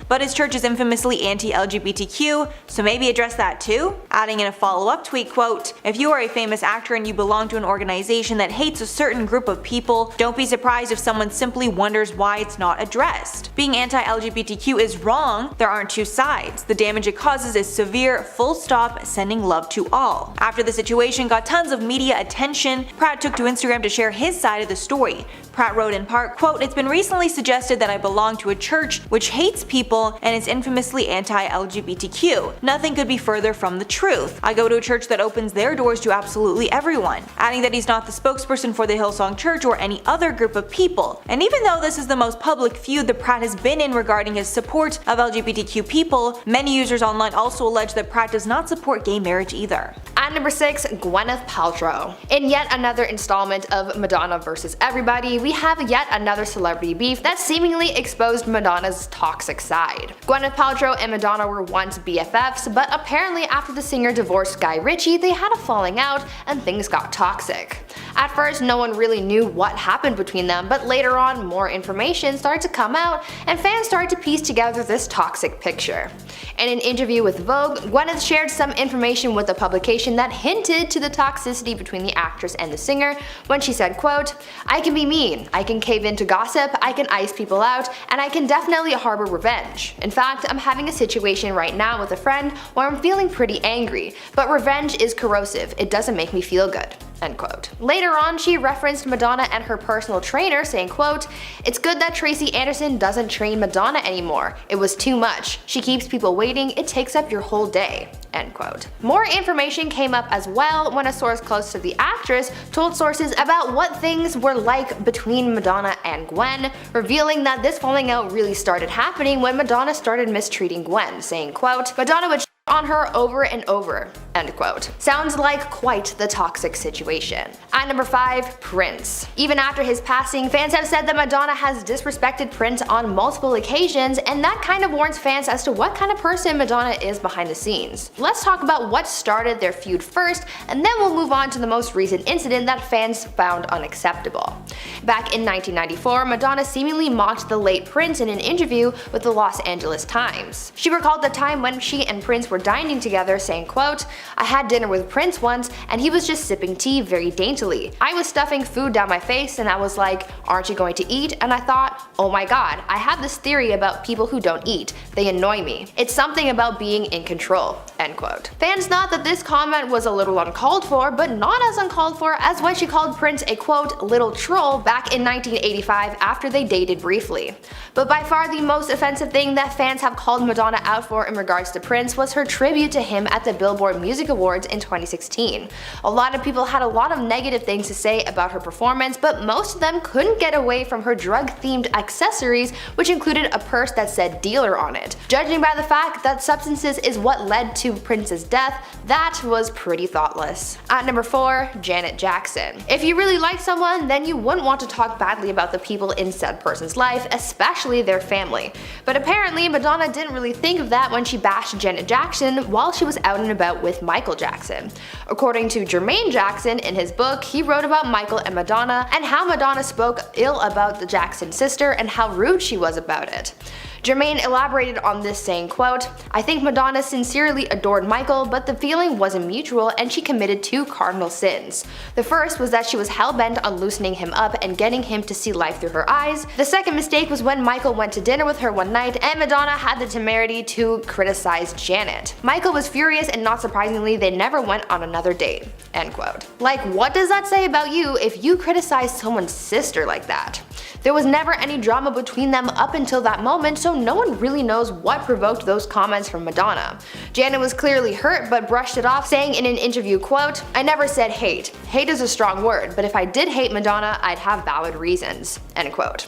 but his church is infamously anti-LGBTQ, so maybe address that too?" Adding in a follow-up tweet, quote, "If you are a famous actor and you belong to an organization that hates a certain group of people, don't be surprised if someone simply wonders why it's not addressed. Being anti-LGBTQ is wrong, there aren't two sides. The damage it causes is severe, full stop, sending love to all." After the situation got tons of media attention, Pratt took to Instagram to share his side of the story. Pratt wrote in part, quote, "It's been recently suggested that I belong to a church which hates people and is infamously anti-LGBTQ. Nothing could be further from the truth. I go to a church that opens their doors to absolutely everyone," adding that he's not the spokesperson for the Hillsong Church or any other group of people. And even though this is the most public feud that Pratt has been in regarding his support of LGBTQ people, many users online also allege that Pratt does not support gay marriage either. At number 6, Gwyneth Paltrow. In yet another installment of Madonna vs. Everybody, we have yet another celebrity beef that seemingly exposed Madonna's toxic side. Gwyneth Paltrow and Madonna were once BFFs, but apparently after the singer divorced Guy Ritchie, they had a falling out and things got toxic. At first, no one really knew what happened between them, but later on, more information started to come out, and fans started to piece together this toxic picture. In an interview with Vogue, Gwyneth shared some information with the publication that hinted to the toxicity between the actress and the singer when she said, quote, "I can be mean, I can cave into gossip, I can ice people out, and I can definitely harbor revenge. In fact, I'm having a situation right now with a friend where I'm feeling pretty angry, but revenge is corrosive, it doesn't make me feel good." End quote. Later on, she referenced Madonna and her personal trainer, saying, quote, "It's good that Tracy Anderson doesn't train Madonna anymore. It was too much. She keeps people waiting, it takes up your whole day." End quote. More information came up as well when a source close to the actress told sources about what things were like between Madonna and Gwen, revealing that this falling out really started happening when Madonna started mistreating Gwen, saying, quote, "Madonna would on her over and over." End quote. Sounds like quite the toxic situation. At number 5, Prince. Even after his passing, fans have said that Madonna has disrespected Prince on multiple occasions, and that kind of warns fans as to what kind of person Madonna is behind the scenes. Let's talk about what started their feud first, and then we'll move on to the most recent incident that fans found unacceptable. Back in 1994, Madonna seemingly mocked the late Prince in an interview with the Los Angeles Times. She recalled the time when she and Prince were dining together, saying, quote, "I had dinner with Prince once and he was just sipping tea very daintily. I was stuffing food down my face and I was like, 'Aren't you going to eat?' And I thought, oh my god, I have this theory about people who don't eat. They annoy me. It's something about being in control." End quote. Fans thought that this comment was a little uncalled for, but not as uncalled for as when she called Prince a quote, "little troll" back in 1985 after they dated briefly. But by far the most offensive thing that fans have called Madonna out for in regards to Prince was her tribute to him at the Billboard Music Awards in 2016. A lot of people had a lot of negative things to say about her performance, but most of them couldn't get away from her drug-themed accessories, which included a purse that said dealer on it. Judging by the fact that substances is what led to Prince's death, that was pretty thoughtless. At number 4, Janet Jackson. If you really like someone, then you wouldn't want to talk badly about the people in said person's life, especially their family. But apparently Madonna didn't really think of that when she bashed Janet Jackson while she was out and about with Michael Jackson. According to Jermaine Jackson, in his book, he wrote about Michael and Madonna and how Madonna spoke ill about the Jackson sister and how rude she was about it. Jermaine elaborated on this saying, quote, "I think Madonna sincerely adored Michael, but the feeling wasn't mutual and she committed 2 cardinal sins. The first was that she was hell-bent on loosening him up and getting him to see life through her eyes. The second mistake was when Michael went to dinner with her one night and Madonna had the temerity to criticize Janet. Michael was furious and not surprisingly they never went on another date." End quote. Like, what does that say about you if you criticize someone's sister like that? There was never any drama between them up until that moment, so no one really knows what provoked those comments from Madonna. Janet was clearly hurt but brushed it off, saying in an interview, quote, "I never said hate. Hate is a strong word, but if I did hate Madonna, I'd have valid reasons." End quote.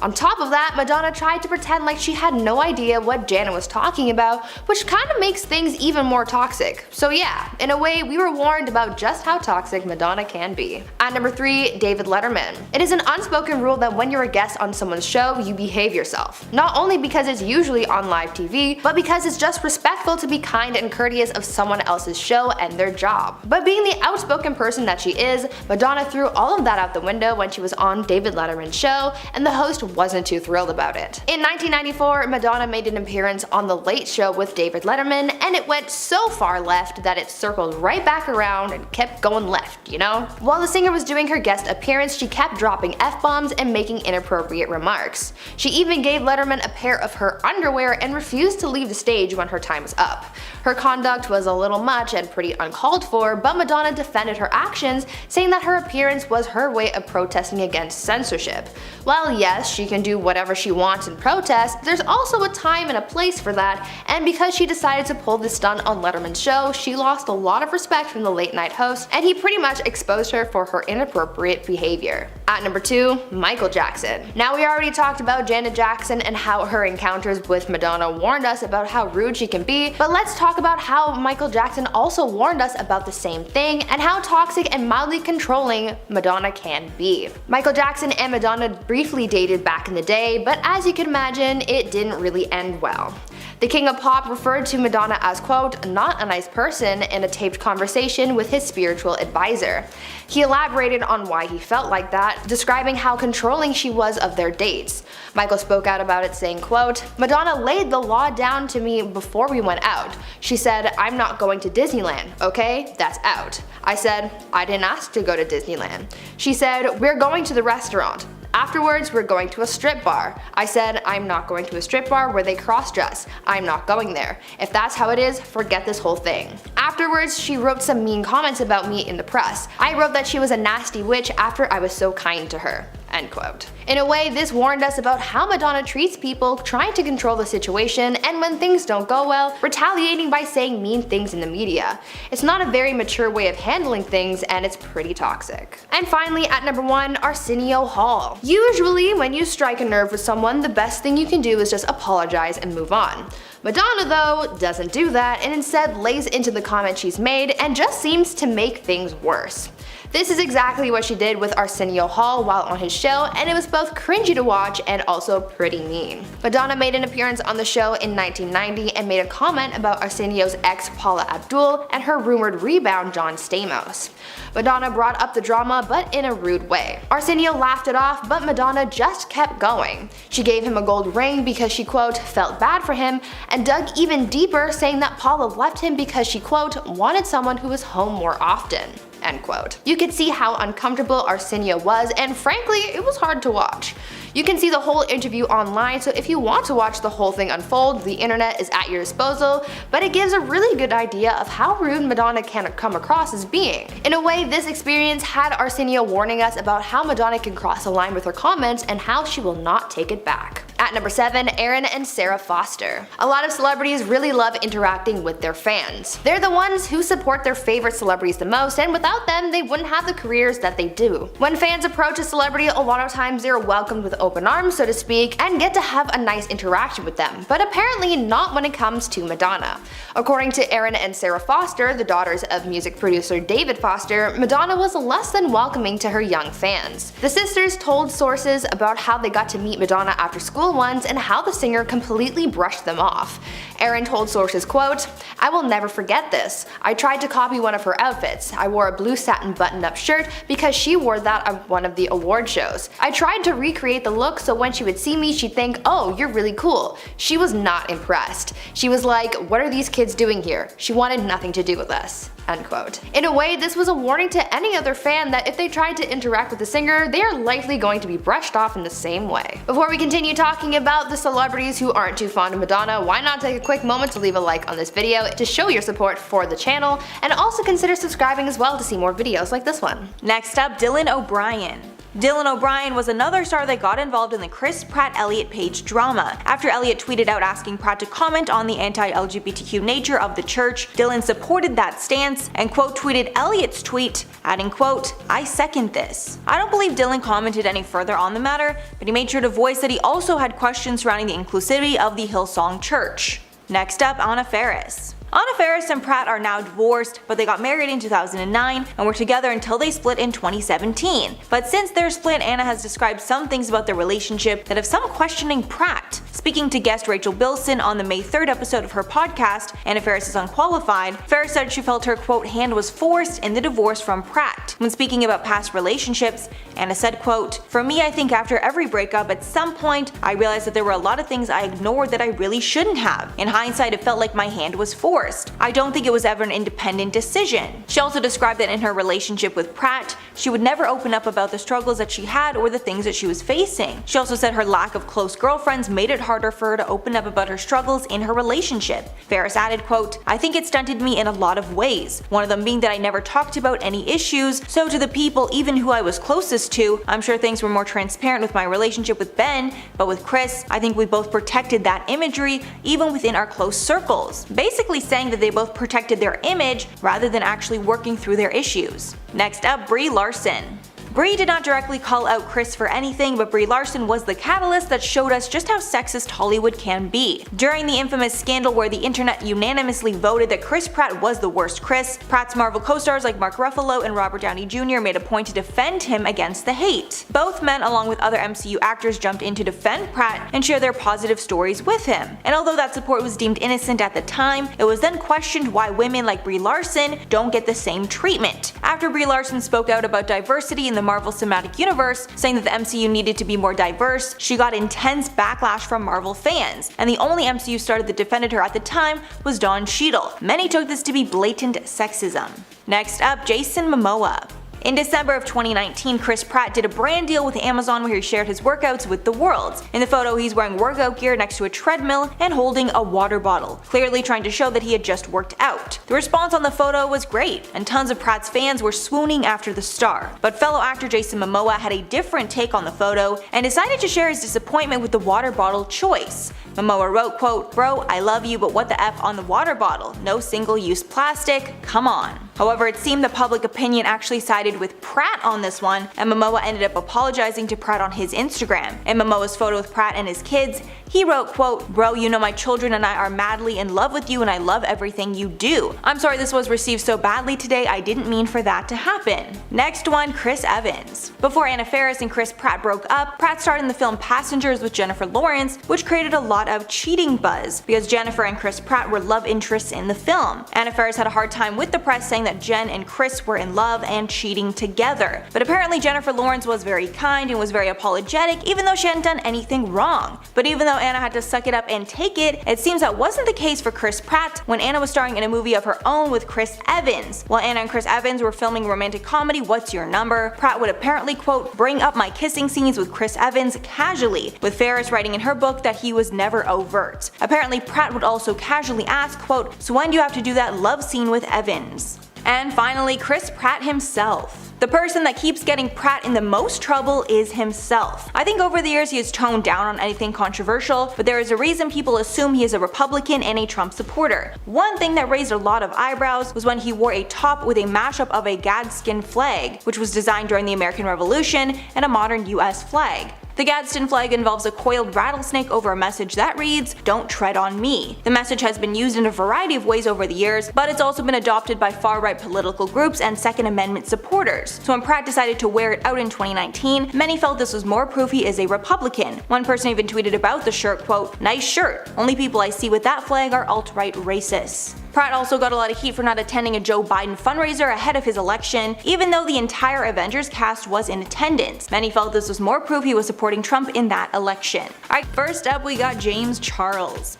On top of that, Madonna tried to pretend like she had no idea what Janet was talking about, which kind of makes things even more toxic. So yeah, in a way, we were warned about just how toxic Madonna can be. At number 3, David Letterman. It is an unspoken rule that when you're a guest on someone's show, you behave yourself. Not only because it's usually on live TV, but because it's just respectful to be kind and courteous of someone else's show and their job. But being the outspoken person that she is, Madonna threw all of that out the window when she was on David Letterman's show, and the host wasn't too thrilled about it. In 1994, Madonna made an appearance on The Late Show with David Letterman, and it went so far left that it circled right back around and kept going left, you know? While the singer was doing her guest appearance, she kept dropping F-bombs and making inappropriate remarks. She even gave Letterman a pair of her underwear and refused to leave the stage when her time was up. Her conduct was a little much and pretty uncalled for, but Madonna defended her actions, saying that her appearance was her way of protesting against censorship. While yes, she can do whatever she wants in protest, there's also a time and a place for that, and because she decided to pull this stunt on Letterman's show, she lost a lot of respect from the late night host, and he pretty much exposed her for her inappropriate behavior. At number 2, Michael Jackson. Now we already talked about Janet Jackson and how her encounters with Madonna warned us about how rude she can be, but let's talk about how Michael Jackson also warned us about the same thing and how toxic and mildly controlling Madonna can be. Michael Jackson and Madonna briefly dated back in the day, but as you can imagine, it didn't really end well. The King of Pop referred to Madonna as, quote, "not a nice person" in a taped conversation with his spiritual advisor. He elaborated on why he felt like that, describing how controlling she was of their dates. Michael spoke out about it saying, quote, "Madonna laid the law down to me before we went out. She said, 'I'm not going to Disneyland, okay? That's out.' I said, 'I didn't ask to go to Disneyland.' She said, 'We're going to the restaurant. Afterwards, we're going to a strip bar.' I said, 'I'm not going to a strip bar where they cross-dress. I'm not going there. If that's how it is, forget this whole thing.' Afterwards, she wrote some mean comments about me in the press. I wrote that she was a nasty witch after I was so kind to her." End quote. In a way, this warned us about how Madonna treats people trying to control the situation, and when things don't go well, retaliating by saying mean things in the media. It's not a very mature way of handling things, and it's pretty toxic. And finally, at number 1, Arsenio Hall. Usually, when you strike a nerve with someone, the best thing you can do is just apologize and move on. Madonna, though, doesn't do that and instead lays into the comment she's made and just seems to make things worse. This is exactly what she did with Arsenio Hall while on his show, and it was both cringy to watch and also pretty mean. Madonna made an appearance on the show in 1990 and made a comment about Arsenio's ex Paula Abdul and her rumored rebound John Stamos. Madonna brought up the drama, but in a rude way. Arsenio laughed it off, but Madonna just kept going. She gave him a gold ring because she, quote, "felt bad for him," and dug even deeper, saying that Paula left him because she, quote, "wanted someone who was home more often." End quote. You could see how uncomfortable Arsenio was, and frankly, it was hard to watch. You can see the whole interview online, so if you want to watch the whole thing unfold, the internet is at your disposal, but it gives a really good idea of how rude Madonna can come across as being. In a way, this experience had Arsenio warning us about how Madonna can cross a line with her comments and how she will not take it back. At number 7, Aaron and Sarah Foster. A lot of celebrities really love interacting with their fans. They're the ones who support their favorite celebrities the most, and without them, they wouldn't have the careers that they do. When fans approach a celebrity, a lot of times they're welcomed with open arms, so to speak, and get to have a nice interaction with them, but apparently not when it comes to Madonna. According to Aaron and Sarah Foster, the daughters of music producer David Foster, Madonna was less than welcoming to her young fans. The sisters told sources about how they got to meet Madonna after school once and how the singer completely brushed them off. Aaron told sources, quote, "I will never forget this. I tried to copy one of her outfits. I wore a blue satin button-up shirt because she wore that at one of the award shows. I tried to recreate the look so when she would see me she'd think, oh, you're really cool. She was not impressed. She was like, what are these kids doing here? She wanted nothing to do with us." Unquote. In a way, this was a warning to any other fan that if they tried to interact with the singer, they are likely going to be brushed off in the same way. Before we continue talking about the celebrities who aren't too fond of Madonna, why not take a quick moment to leave a like on this video to show your support for the channel, and also consider subscribing as well to see more videos like this one. Next up, Dylan O'Brien. Dylan O'Brien was another star that got involved in the Chris Pratt-Elliott Page drama. After Elliott tweeted out asking Pratt to comment on the anti-LGBTQ nature of the church, Dylan supported that stance and quote tweeted Elliott's tweet, adding quote, "I second this." I don't believe Dylan commented any further on the matter, but he made sure to voice that he also had questions surrounding the inclusivity of the Hillsong Church. Next up, Anna Faris. Anna Faris and Pratt are now divorced, but they got married in 2009 and were together until they split in 2017. But since their split, Anna has described some things about their relationship that have some questioning Pratt. Speaking to guest Rachel Bilson on the May 3rd episode of her podcast, Anna Faris is Unqualified, Faris said she felt her quote hand was forced in the divorce from Pratt. When speaking about past relationships, Anna said quote, "For me, I think after every breakup at some point I realized that there were a lot of things I ignored that I really shouldn't have. In hindsight, it felt like my hand was forced. I don't think it was ever an independent decision." She also described that in her relationship with Pratt, she would never open up about the struggles that she had or the things that she was facing. She also said her lack of close girlfriends made it harder for her to open up about her struggles in her relationship. Faris added quote, "I think it stunted me in a lot of ways, one of them being that I never talked about any issues, so to the people even who I was closest to, I'm sure things were more transparent with my relationship with Ben, but with Chris, I think we both protected that imagery even within our close circles." Basically saying that they both protected their image rather than actually working through their issues. Next up, Brie Larson. Brie did not directly call out Chris for anything, but Brie Larson was the catalyst that showed us just how sexist Hollywood can be. During the infamous scandal where the internet unanimously voted that Chris Pratt was the worst Chris, Pratt's Marvel co-stars like Mark Ruffalo and Robert Downey Jr. made a point to defend him against the hate. Both men, along with other MCU actors, jumped in to defend Pratt and share their positive stories with him. And although that support was deemed innocent at the time, it was then questioned why women like Brie Larson don't get the same treatment. After Brie Larson spoke out about diversity in the Marvel Cinematic Universe, saying that the MCU needed to be more diverse, she got intense backlash from Marvel fans, and the only MCU star that defended her at the time was Don Cheadle. Many took this to be blatant sexism. Next up, Jason Momoa. In December of 2019, Chris Pratt did a brand deal with Amazon where he shared his workouts with the world. In the photo, he's wearing workout gear next to a treadmill and holding a water bottle, clearly trying to show that he had just worked out. The response on the photo was great, and tons of Pratt's fans were swooning after the star. But fellow actor Jason Momoa had a different take on the photo and decided to share his disappointment with the water bottle choice. Momoa wrote, quote, "Bro, I love you, but what the F on the water bottle? No single-use plastic, come on." However, it seemed the public opinion actually sided with Pratt on this one, and Momoa ended up apologizing to Pratt on his Instagram. In Momoa's photo with Pratt and his kids, he wrote, quote, "Bro, you know my children and I are madly in love with you and I love everything you do. I'm sorry this was received so badly today, I didn't mean for that to happen." Next one, Chris Evans. Before Anna Faris and Chris Pratt broke up, Pratt starred in the film Passengers with Jennifer Lawrence, which created a lot of cheating buzz, because Jennifer and Chris Pratt were love interests in the film. Anna Faris had a hard time with the press saying that Jen and Chris were in love and cheating cheating together. But apparently Jennifer Lawrence was very kind and was very apologetic even though she hadn't done anything wrong. But even though Anna had to suck it up and take it, it seems that wasn't the case for Chris Pratt when Anna was starring in a movie of her own with Chris Evans. While Anna and Chris Evans were filming romantic comedy What's Your Number, Pratt would apparently, quote, bring up my kissing scenes with Chris Evans casually, with Faris writing in her book that he was never overt. Apparently Pratt would also casually ask, quote, so when do you have to do that love scene with Evans? And finally, Chris Pratt himself. The person that keeps getting Pratt in the most trouble is himself. I think over the years he has toned down on anything controversial, but there is a reason people assume he is a Republican and a Trump supporter. One thing that raised a lot of eyebrows was when he wore a top with a mashup of a Gadsden flag, which was designed during the American Revolution, and a modern US flag. The Gadsden flag involves a coiled rattlesnake over a message that reads, "Don't tread on me." The message has been used in a variety of ways over the years, but it's also been adopted by far-right political groups and Second Amendment supporters. So when Pratt decided to wear it out in 2019, many felt this was more proof he is a Republican. One person even tweeted about the shirt, quote, "Nice shirt. Only people I see with that flag are alt-right racists." Pratt also got a lot of heat for not attending a Joe Biden fundraiser ahead of his election, even though the entire Avengers cast was in attendance. Many felt this was more proof he was supporting Trump in that election. Alright, first up we got James Charles.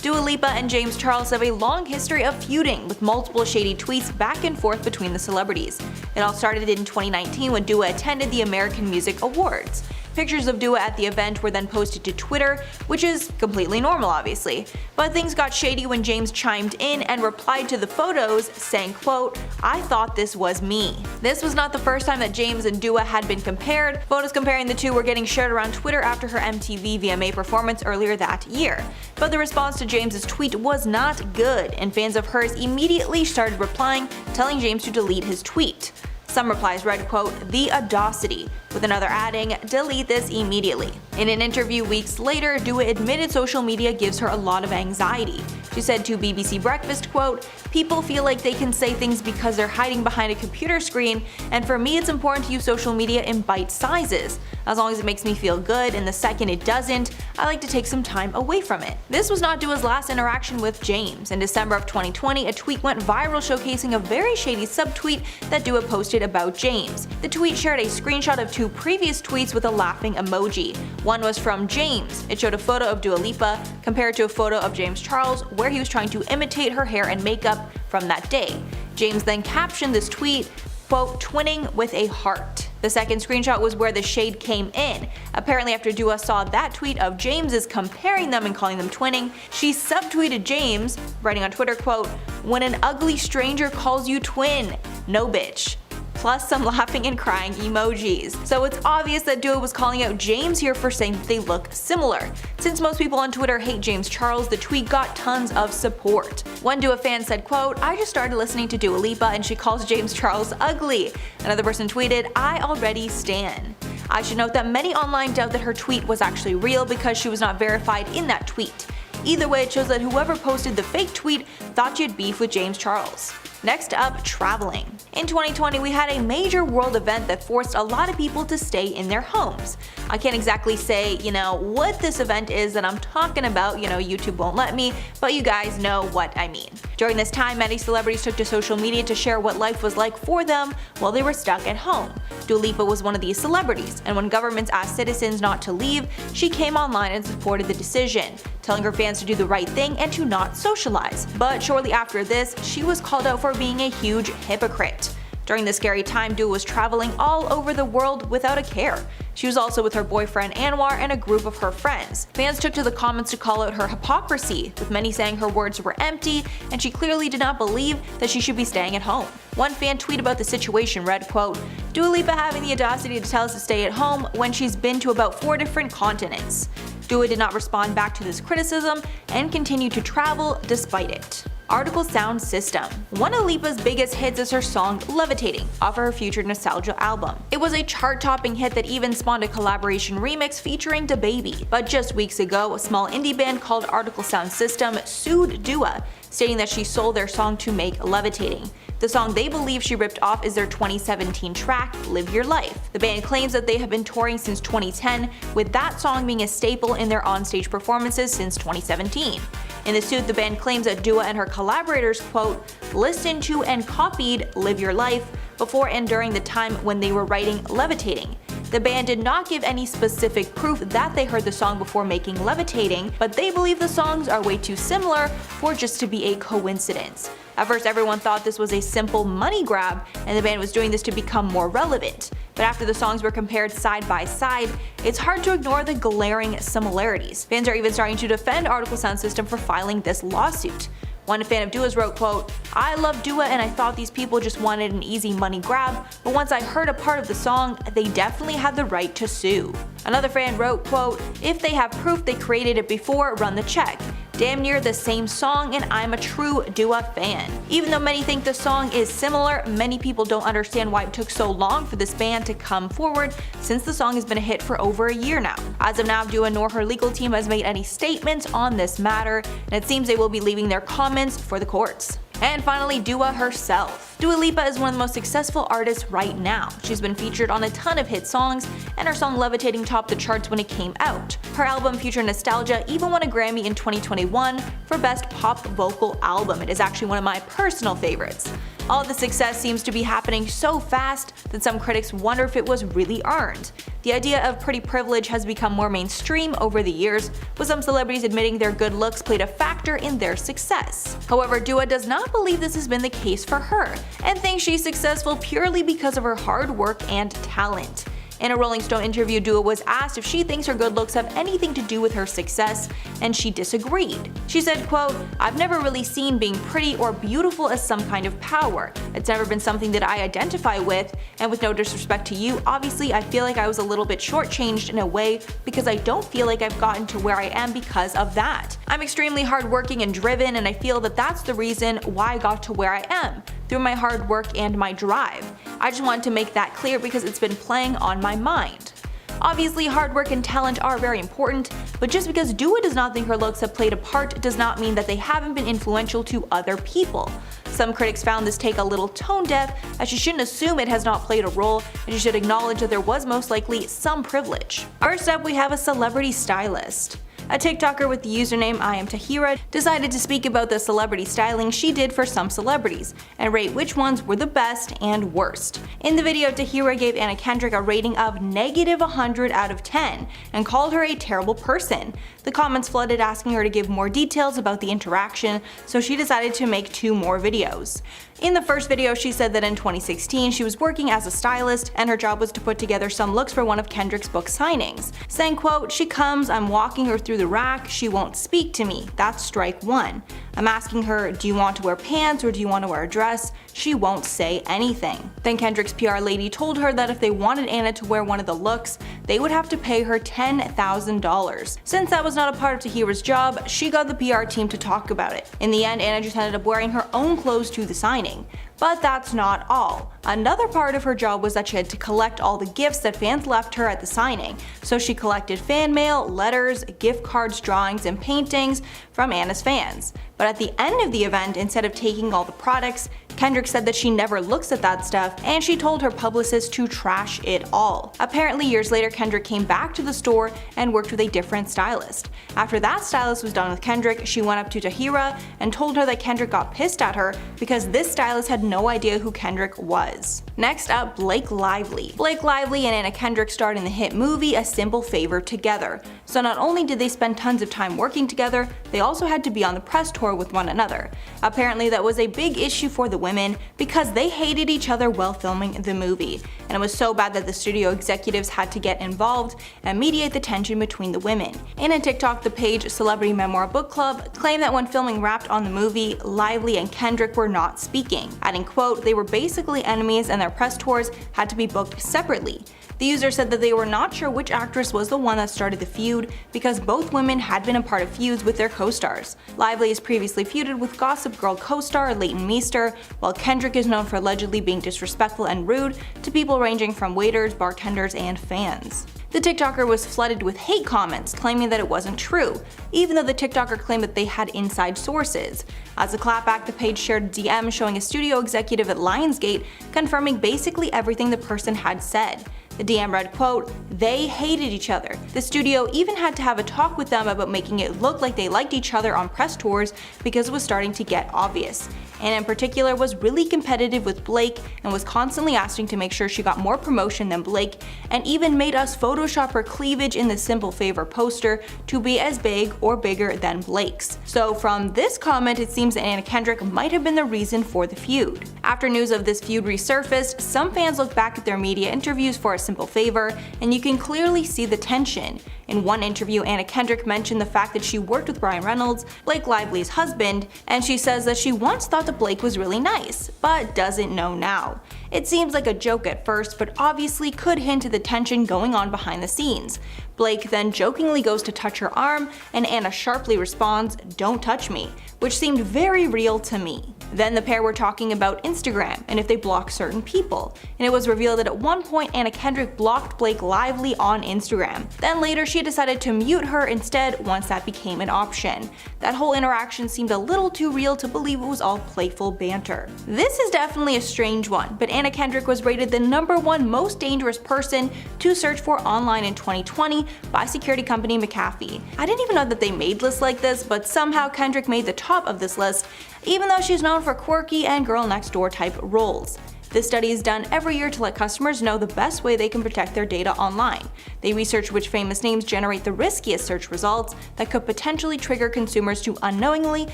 Dua Lipa and James Charles have a long history of feuding, with multiple shady tweets back and forth between the celebrities. It all started in 2019 when Dua attended the American Music Awards. Pictures of Dua at the event were then posted to Twitter, which is completely normal obviously. But things got shady when James chimed in and replied to the photos saying, quote, "I thought this was me." This was not the first time that James and Dua had been compared. Photos comparing the two were getting shared around Twitter after her MTV VMA performance earlier that year. But the response to James's tweet was not good, and fans of hers immediately started replying, telling James to delete his tweet. Some replies read, quote, "The audacity," with another adding, "Delete this immediately." In an interview weeks later, Dua admitted social media gives her a lot of anxiety. She said to BBC Breakfast, quote, "People feel like they can say things because they're hiding behind a computer screen, and for me it's important to use social media in bite sizes. As long as it makes me feel good, and the second it doesn't, I like to take some time away from it." This was not Dua's last interaction with James. In December of 2020, a tweet went viral showcasing a very shady subtweet that Dua posted about James. The tweet shared a screenshot of two previous tweets with a laughing emoji. One was from James. It showed a photo of Dua Lipa compared to a photo of James Charles where he was trying to imitate her hair and makeup from that day. James then captioned this tweet, quote, "Twinning with a heart." The second screenshot was where the shade came in. Apparently after Dua saw that tweet of James's comparing them and calling them twinning, she subtweeted James, writing on Twitter, quote, "When an ugly stranger calls you twin, no bitch." Plus some laughing and crying emojis. So it's obvious that Dua was calling out James here for saying that they look similar. Since most people on Twitter hate James Charles, the tweet got tons of support. One Dua fan said, quote, "I just started listening to Dua Lipa and she calls James Charles ugly." Another person tweeted, "I already stan." I should note that many online doubt that her tweet was actually real because she was not verified in that tweet. Either way, it shows that whoever posted the fake tweet thought she had beef with James Charles. Next up, traveling. In 2020, we had a major world event that forced a lot of people to stay in their homes. I can't exactly say, what this event is that I'm talking about, YouTube won't let me, but you guys know what I mean. During this time, many celebrities took to social media to share what life was like for them while they were stuck at home. Dua Lipa was one of these celebrities, and when governments asked citizens not to leave, she came online and supported the decision, telling her fans to do the right thing and to not socialize. But shortly after this, she was called out for being a huge hypocrite. During this scary time, Dua was traveling all over the world without a care. She was also with her boyfriend Anwar and a group of her friends. Fans took to the comments to call out her hypocrisy, with many saying her words were empty and she clearly did not believe that she should be staying at home. One fan tweet about the situation read, quote, "Dua Lipa having the audacity to tell us to stay at home when she's been to about 4 different continents." Dua did not respond back to this criticism and continued to travel despite it. Article Sound System. One of Lipa's biggest hits is her song Levitating, off of her Future Nostalgia album. It was a chart-topping hit that even spawned a collaboration remix featuring DaBaby. But just weeks ago, a small indie band called Article Sound System sued Dua, stating that she sold their song to make Levitating. The song they believe she ripped off is their 2017 track, Live Your Life. The band claims that they have been touring since 2010, with that song being a staple in their onstage performances since 2017. In the suit, the band claims that Dua and her collaborators, quote, "listened to and copied Live Your Life, before and during the time when they were writing Levitating. The band did not give any specific proof that they heard the song before making Levitating, but they believe the songs are way too similar for just to be a coincidence. At first everyone thought this was a simple money grab and the band was doing this to become more relevant. But after the songs were compared side by side, it's hard to ignore the glaring similarities. Fans are even starting to defend Article Sound System for filing this lawsuit. One fan of Dua's wrote, quote, "I love Dua and I thought these people just wanted an easy money grab, but once I heard a part of the song, they definitely had the right to sue." Another fan wrote, quote, "If they have proof they created it before, run the check. Damn near the same song and I'm a true Dua fan." Even though many think the song is similar, many people don't understand why it took so long for this band to come forward since the song has been a hit for over a year now. As of now, Dua nor her legal team has made any statements on this matter, and it seems they will be leaving their comments for the courts. And finally, Dua herself. Dua Lipa is one of the most successful artists right now. She's been featured on a ton of hit songs, and her song Levitating topped the charts when it came out. Her album Future Nostalgia even won a Grammy in 2021 for Best Pop Vocal Album. It is actually one of my personal favorites. All of the success seems to be happening so fast that some critics wonder if it was really earned. The idea of pretty privilege has become more mainstream over the years, with some celebrities admitting their good looks played a factor in their success. However, Dua does not believe this has been the case for her, and thinks she's successful purely because of her hard work and talent. In a Rolling Stone interview, Dua was asked if she thinks her good looks have anything to do with her success, and she disagreed. She said, quote, "I've never really seen being pretty or beautiful as some kind of power. It's never been something that I identify with, and with no disrespect to you, obviously I feel like I was a little bit shortchanged in a way because I don't feel like I've gotten to where I am because of that. I'm extremely hardworking and driven, and I feel that that's the reason why I got to where I am, through my hard work and my drive. I just wanted to make that clear because it's been playing on my mind." Obviously, hard work and talent are very important, but just because Dua does not think her looks have played a part does not mean that they haven't been influential to other people. Some critics found this take a little tone deaf, as she shouldn't assume it has not played a role, and she should acknowledge that there was most likely some privilege. First up, we have a celebrity stylist. A TikToker with the username IamTahira decided to speak about the celebrity styling she did for some celebrities, and rate which ones were the best and worst. In the video, Tahira gave Anna Kendrick a rating of -100 out of 10, and called her a terrible person. The comments flooded asking her to give more details about the interaction, so she decided to make 2 more videos. In the first video, she said that in 2016 she was working as a stylist and her job was to put together some looks for one of Kendrick's book signings, saying, quote, "She comes, I'm walking her through the rack, she won't speak to me. That's strike 1. I'm asking her, do you want to wear pants or do you want to wear a dress? She won't say anything." Then Kendrick's PR lady told her that if they wanted Anna to wear one of the looks, they would have to pay her $10,000. Since that was not a part of Tahira's job, she got the PR team to talk about it. In the end, Anna just ended up wearing her own clothes to the signing. But that's not all. Another part of her job was that she had to collect all the gifts that fans left her at the signing. So she collected fan mail, letters, gift cards, drawings, and paintings from Anna's fans. But at the end of the event, instead of taking all the products, Kendrick said that she never looks at that stuff, and she told her publicist to trash it all. Apparently, years later, Kendrick came back to the store and worked with a different stylist. After that stylist was done with Kendrick, she went up to Tahira and told her that Kendrick got pissed at her because this stylist had no idea who Kendrick was. Next up, Blake Lively. Blake Lively and Anna Kendrick starred in the hit movie A Simple Favor together. So not only did they spend tons of time working together, they also had to be on the press tour with one another. Apparently that was a big issue for the women because they hated each other while filming the movie, and it was so bad that the studio executives had to get involved and mediate the tension between the women. In a TikTok, the page Celebrity Memoir Book Club claimed that when filming wrapped on the movie, Lively and Kendrick were not speaking, adding, quote, "They were basically enemies and their press tours had to be booked separately." The user said that they were not sure which actress was the one that started the feud because both women had been a part of feuds with their co-stars. Lively has previously feuded with Gossip Girl co-star Leighton Meester, while Kendrick is known for allegedly being disrespectful and rude to people ranging from waiters, bartenders, and fans. The TikToker was flooded with hate comments claiming that it wasn't true, even though the TikToker claimed that they had inside sources. As a clapback, the page shared a DM showing a studio executive at Lionsgate confirming basically everything the person had said. The DM read, quote, "They hated each other. The studio even had to have a talk with them about making it look like they liked each other on press tours because it was starting to get obvious. and in particular was really competitive with Blake and was constantly asking to make sure she got more promotion than Blake, and even made us Photoshop her cleavage in the Simple Favor poster to be as big or bigger than Blake's. So from this comment, it seems that Anna Kendrick might have been the reason for the feud. After news of this feud resurfaced, some fans looked back at their media interviews for A Simple Favor, and you can clearly see the tension. In one interview, Anna Kendrick mentioned the fact that she worked with Ryan Reynolds, Blake Lively's husband, and she says that she once thought that Blake was really nice, but doesn't know now. It seems like a joke at first, but obviously could hint at the tension going on behind the scenes. Blake then jokingly goes to touch her arm, and Anna sharply responds, "Don't touch me," which seemed very real to me. Then the pair were talking about Instagram and if they block certain people, and it was revealed that at one point Anna Kendrick blocked Blake Lively on Instagram. Then later she decided to mute her instead once that became an option. That whole interaction seemed a little too real to believe it was all playful banter. This is definitely a strange one, but Anna Kendrick was rated the #1 most dangerous person to search for online in 2020 by security company McAfee. I didn't even know that they made lists like this, but somehow Kendrick made the top of this list, even though she's known for quirky and girl next door type roles. This study is done every year to let customers know the best way they can protect their data online. They research which famous names generate the riskiest search results that could potentially trigger consumers to unknowingly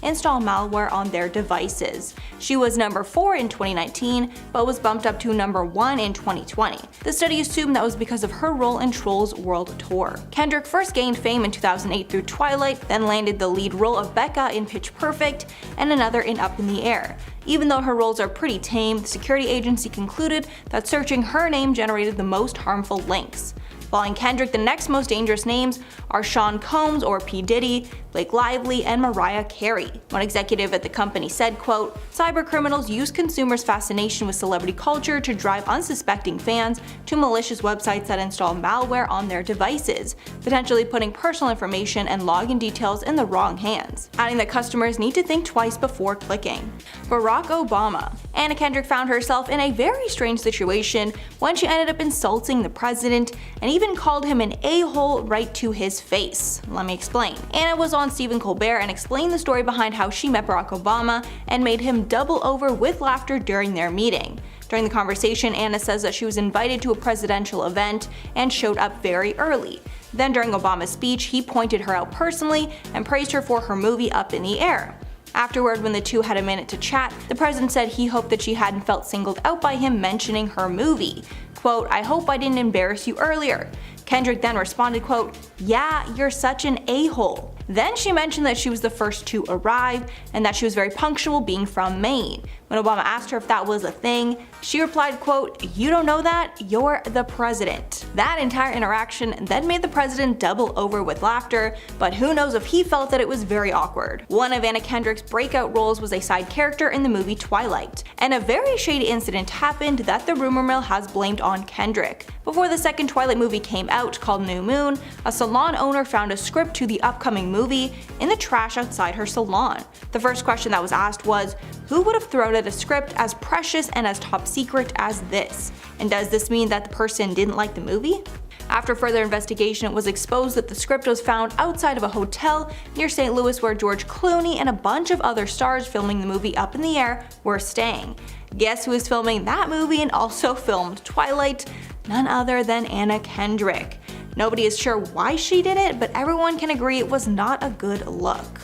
install malware on their devices. She was #4 in 2019, but was bumped up to #1 in 2020. The study assumed that was because of her role in Trolls World Tour. Kendrick first gained fame in 2008 through Twilight, then landed the lead role of Becca in Pitch Perfect, and another in Up in the Air. Even though her roles are pretty tame, the security agency concluded that searching her name generated the most harmful links. Following Kendrick, the next most dangerous names are Sean Combs or P. Diddy, Blake Lively, and Mariah Carey. One executive at the company said, quote, "Cybercriminals use consumers' fascination with celebrity culture to drive unsuspecting fans to malicious websites that install malware on their devices, potentially putting personal information and login details in the wrong hands," adding that customers need to think twice before clicking. Barack Obama. Anna Kendrick found herself in a very strange situation when she ended up insulting the president and even called him an a-hole right to his face. Let me explain. Anna was on Stephen Colbert and explained the story behind how she met Barack Obama and made him double over with laughter during their meeting. During the conversation, Anna says that she was invited to a presidential event and showed up very early. Then during Obama's speech, he pointed her out personally and praised her for her movie Up in the Air. Afterward, when the two had a minute to chat, the president said he hoped that she hadn't felt singled out by him mentioning her movie. Quote, "I hope I didn't embarrass you earlier." Kendrick then responded, quote, "Yeah, you're such an a-hole." Then she mentioned that she was the first to arrive and that she was very punctual being from Maine. When Obama asked her if that was a thing, she replied, quote, "You don't know that? You're the president." That entire interaction then made the president double over with laughter, but who knows if he felt that it was very awkward. One of Anna Kendrick's breakout roles was a side character in the movie Twilight, and a very shady incident happened that the rumor mill has blamed on Kendrick. Before the second Twilight movie came out, called New Moon, a salon owner found a script to the upcoming movie in the trash outside her salon. The first question that was asked was, who would have thrown at a script as precious and as top secret as this? And does this mean that the person didn't like the movie? After further investigation, it was exposed that the script was found outside of a hotel near St. Louis where George Clooney and a bunch of other stars filming the movie Up in the Air were staying. Guess who is filming that movie and also filmed Twilight? None other than Anna Kendrick. Nobody is sure why she did it, but everyone can agree it was not a good look.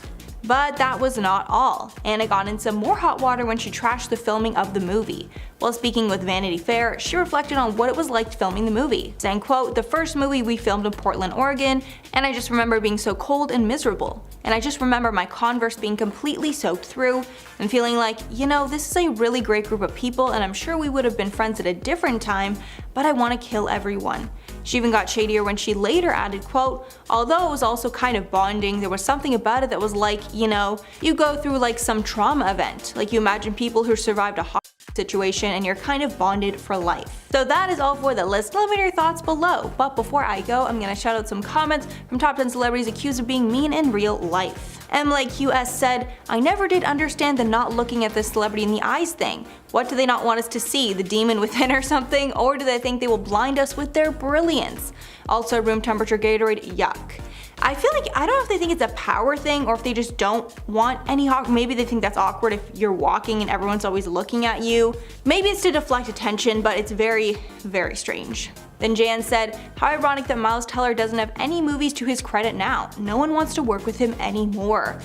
But that was not all. Anna got in some more hot water when she trashed the filming of the movie. While speaking with Vanity Fair, she reflected on what it was like filming the movie, saying, quote, "The first movie we filmed in Portland, Oregon, and I just remember being so cold and miserable. And I just remember my Converse being completely soaked through and feeling like, you know, this is a really great group of people and I'm sure we would have been friends at a different time, but I want to kill everyone." She even got shadier when she later added, quote, "Although it was also kind of bonding, there was something about it that was like, you know, you go through like some trauma event. Like you imagine people who survived a hot situation and you're kind of bonded for life." So that is all for the list. Let me know your thoughts below. But before I go, I'm gonna shout out some comments from top 10 celebrities accused of being mean in real life. MLakeUS said, "I never did understand the not looking at the celebrity in the eyes thing. What do they not want us to see? The demon within or something? Or do they think they will blind us with their brilliance? Also, room temperature Gatorade, yuck." I feel like, I don't know if they think it's a power thing or if they just don't want any maybe they think that's awkward if you're walking and everyone's always looking at you. Maybe it's to deflect attention, but it's very, very strange. Then Jan said, how ironic that Miles Teller doesn't have any movies to his credit now. No one wants to work with him anymore.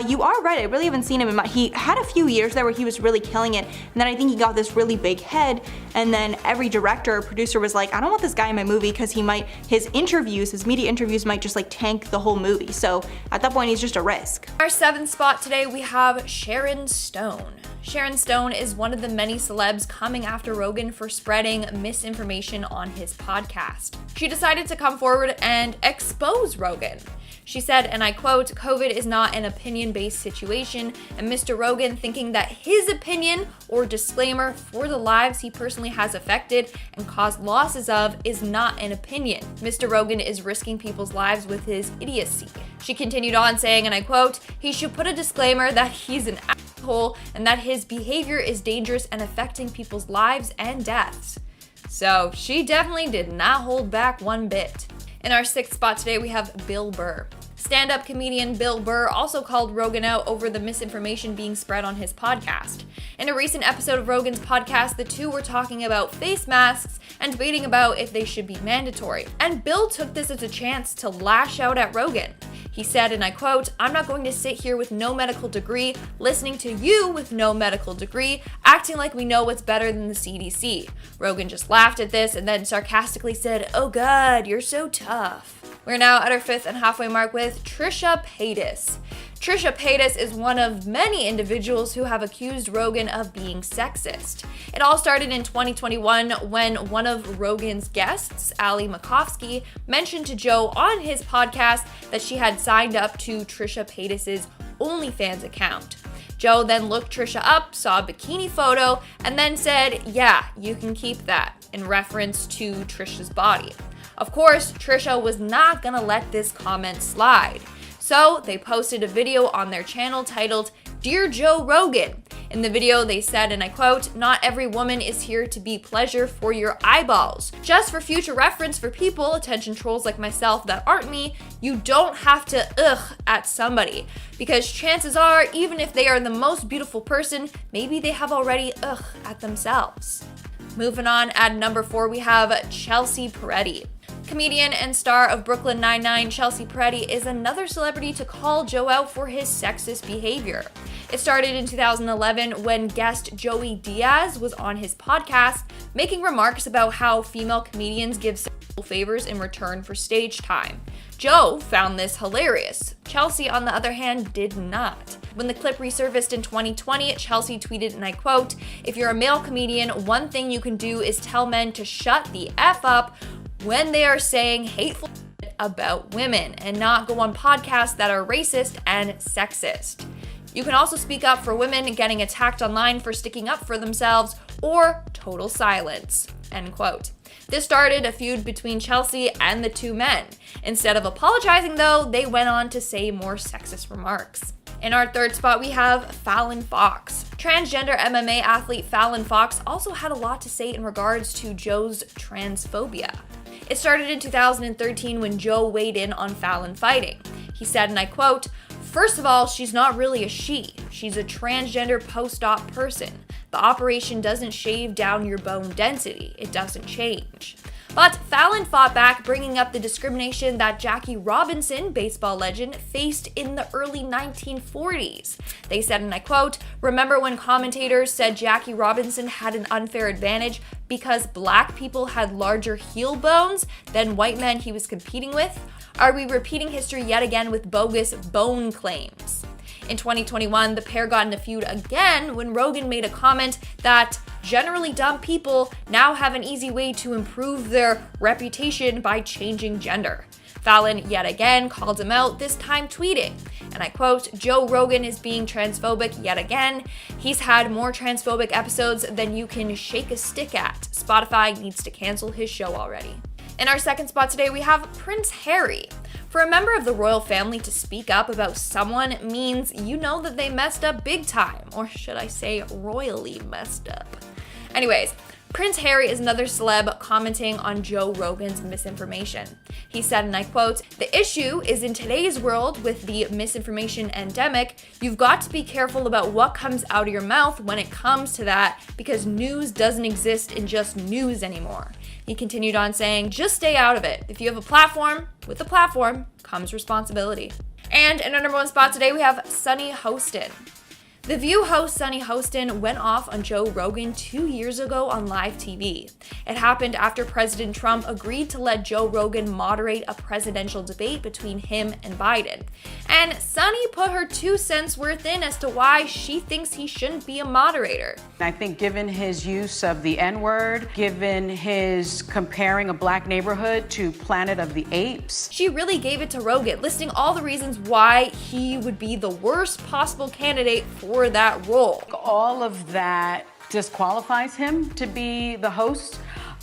You are right, I really haven't seen him he had a few years there where he was really killing it, and then I think he got this really big head, and then every director or producer was like, I don't want this guy in my movie because his media interviews might just like tank the whole movie. So at that point, he's just a risk. Our 7th spot today, we have Sharon Stone. Sharon Stone is one of the many celebs coming after Rogan for spreading misinformation on his podcast. She decided to come forward and expose Rogan. She said, and I quote, "COVID is not an opinion-based situation, and Mr. Rogan thinking that his opinion or disclaimer for the lives he personally has affected and caused losses of is not an opinion. Mr. Rogan is risking people's lives with his idiocy." She continued on saying, and I quote, "He should put a disclaimer that he's an asshole and that his behavior is dangerous and affecting people's lives and deaths." So she definitely did not hold back one bit. In our 6th spot today, we have Bill Burr. Stand-up comedian Bill Burr also called Rogan out over the misinformation being spread on his podcast. In a recent episode of Rogan's podcast, the two were talking about face masks and debating about if they should be mandatory. And Bill took this as a chance to lash out at Rogan. He said, and I quote, "I'm not going to sit here with no medical degree, listening to you with no medical degree, acting like we know what's better than the CDC. Rogan just laughed at this and then sarcastically said, "Oh God, you're so tough." We're now at our 5th and halfway mark with Trisha Paytas. Trisha Paytas is one of many individuals who have accused Rogan of being sexist. It all started in 2021 when one of Rogan's guests, Ali Makovsky, mentioned to Joe on his podcast that she had signed up to Trisha Paytas' OnlyFans account. Joe then looked Trisha up, saw a bikini photo, and then said, "Yeah, you can keep that," in reference to Trisha's body. Of course, Trisha was not gonna let this comment slide. So they posted a video on their channel titled, "Dear Joe Rogan." In the video, they said, and I quote, "Not every woman is here to be pleasure for your eyeballs. Just for future reference for people, attention trolls like myself that aren't me, you don't have to ugh at somebody. Because chances are, even if they are the most beautiful person, maybe they have already ugh at themselves." Moving on, at number 4, we have Chelsea Peretti. Comedian and star of Brooklyn Nine-Nine, Chelsea Peretti is another celebrity to call Joe out for his sexist behavior. It started in 2011 when guest Joey Diaz was on his podcast, making remarks about how female comedians give sexual favors in return for stage time. Joe found this hilarious. Chelsea, on the other hand, did not. When the clip resurfaced in 2020, Chelsea tweeted, and I quote, "If you're a male comedian, one thing you can do is tell men to shut the F up when they are saying hateful shit about women and not go on podcasts that are racist and sexist. You can also speak up for women getting attacked online for sticking up for themselves, or total silence," end quote. This started a feud between Chelsea and the two men. Instead of apologizing though, they went on to say more sexist remarks. In our 3rd spot, we have Fallon Fox. Transgender MMA athlete Fallon Fox also had a lot to say in regards to Joe's transphobia. It started in 2013 when Joe weighed in on Fallon fighting. He said, and I quote, "First of all, she's not really a she. She's a transgender post-op person. The operation doesn't shave down your bone density. It doesn't change." But Fallon fought back, bringing up the discrimination that Jackie Robinson, baseball legend, faced in the early 1940s. They said, and I quote, "Remember when commentators said Jackie Robinson had an unfair advantage because black people had larger heel bones than white men he was competing with? Are we repeating history yet again with bogus bone claims?" In 2021, the pair got in a feud again when Rogan made a comment that generally dumb people now have an easy way to improve their reputation by changing gender. Fallon yet again called him out, this time tweeting, and I quote, "Joe Rogan is being transphobic yet again. He's had more transphobic episodes than you can shake a stick at. Spotify needs to cancel his show already." In our 2nd spot today, we have Prince Harry. For a member of the royal family to speak up about someone means you know that they messed up big time, or should I say royally messed up. Anyways, Prince Harry is another celeb commenting on Joe Rogan's misinformation. He said, and I quote, "The issue is in today's world with the misinformation endemic, you've got to be careful about what comes out of your mouth when it comes to that, because news doesn't exist in just news anymore." He continued on saying, "Just stay out of it. If you have a platform, with the platform comes responsibility." And in our number one spot today, we have Sunny Hostin. The View host Sunny Hostin went off on Joe Rogan 2 years ago on live TV. It happened after President Trump agreed to let Joe Rogan moderate a presidential debate between him and Biden. And Sunny put her 2 cents worth in as to why she thinks he shouldn't be a moderator. I think given his use of the N-word, given his comparing a black neighborhood to Planet of the Apes, she really gave it to Rogan, listing all the reasons why he would be the worst possible candidate for that role. all of that disqualifies him to be the host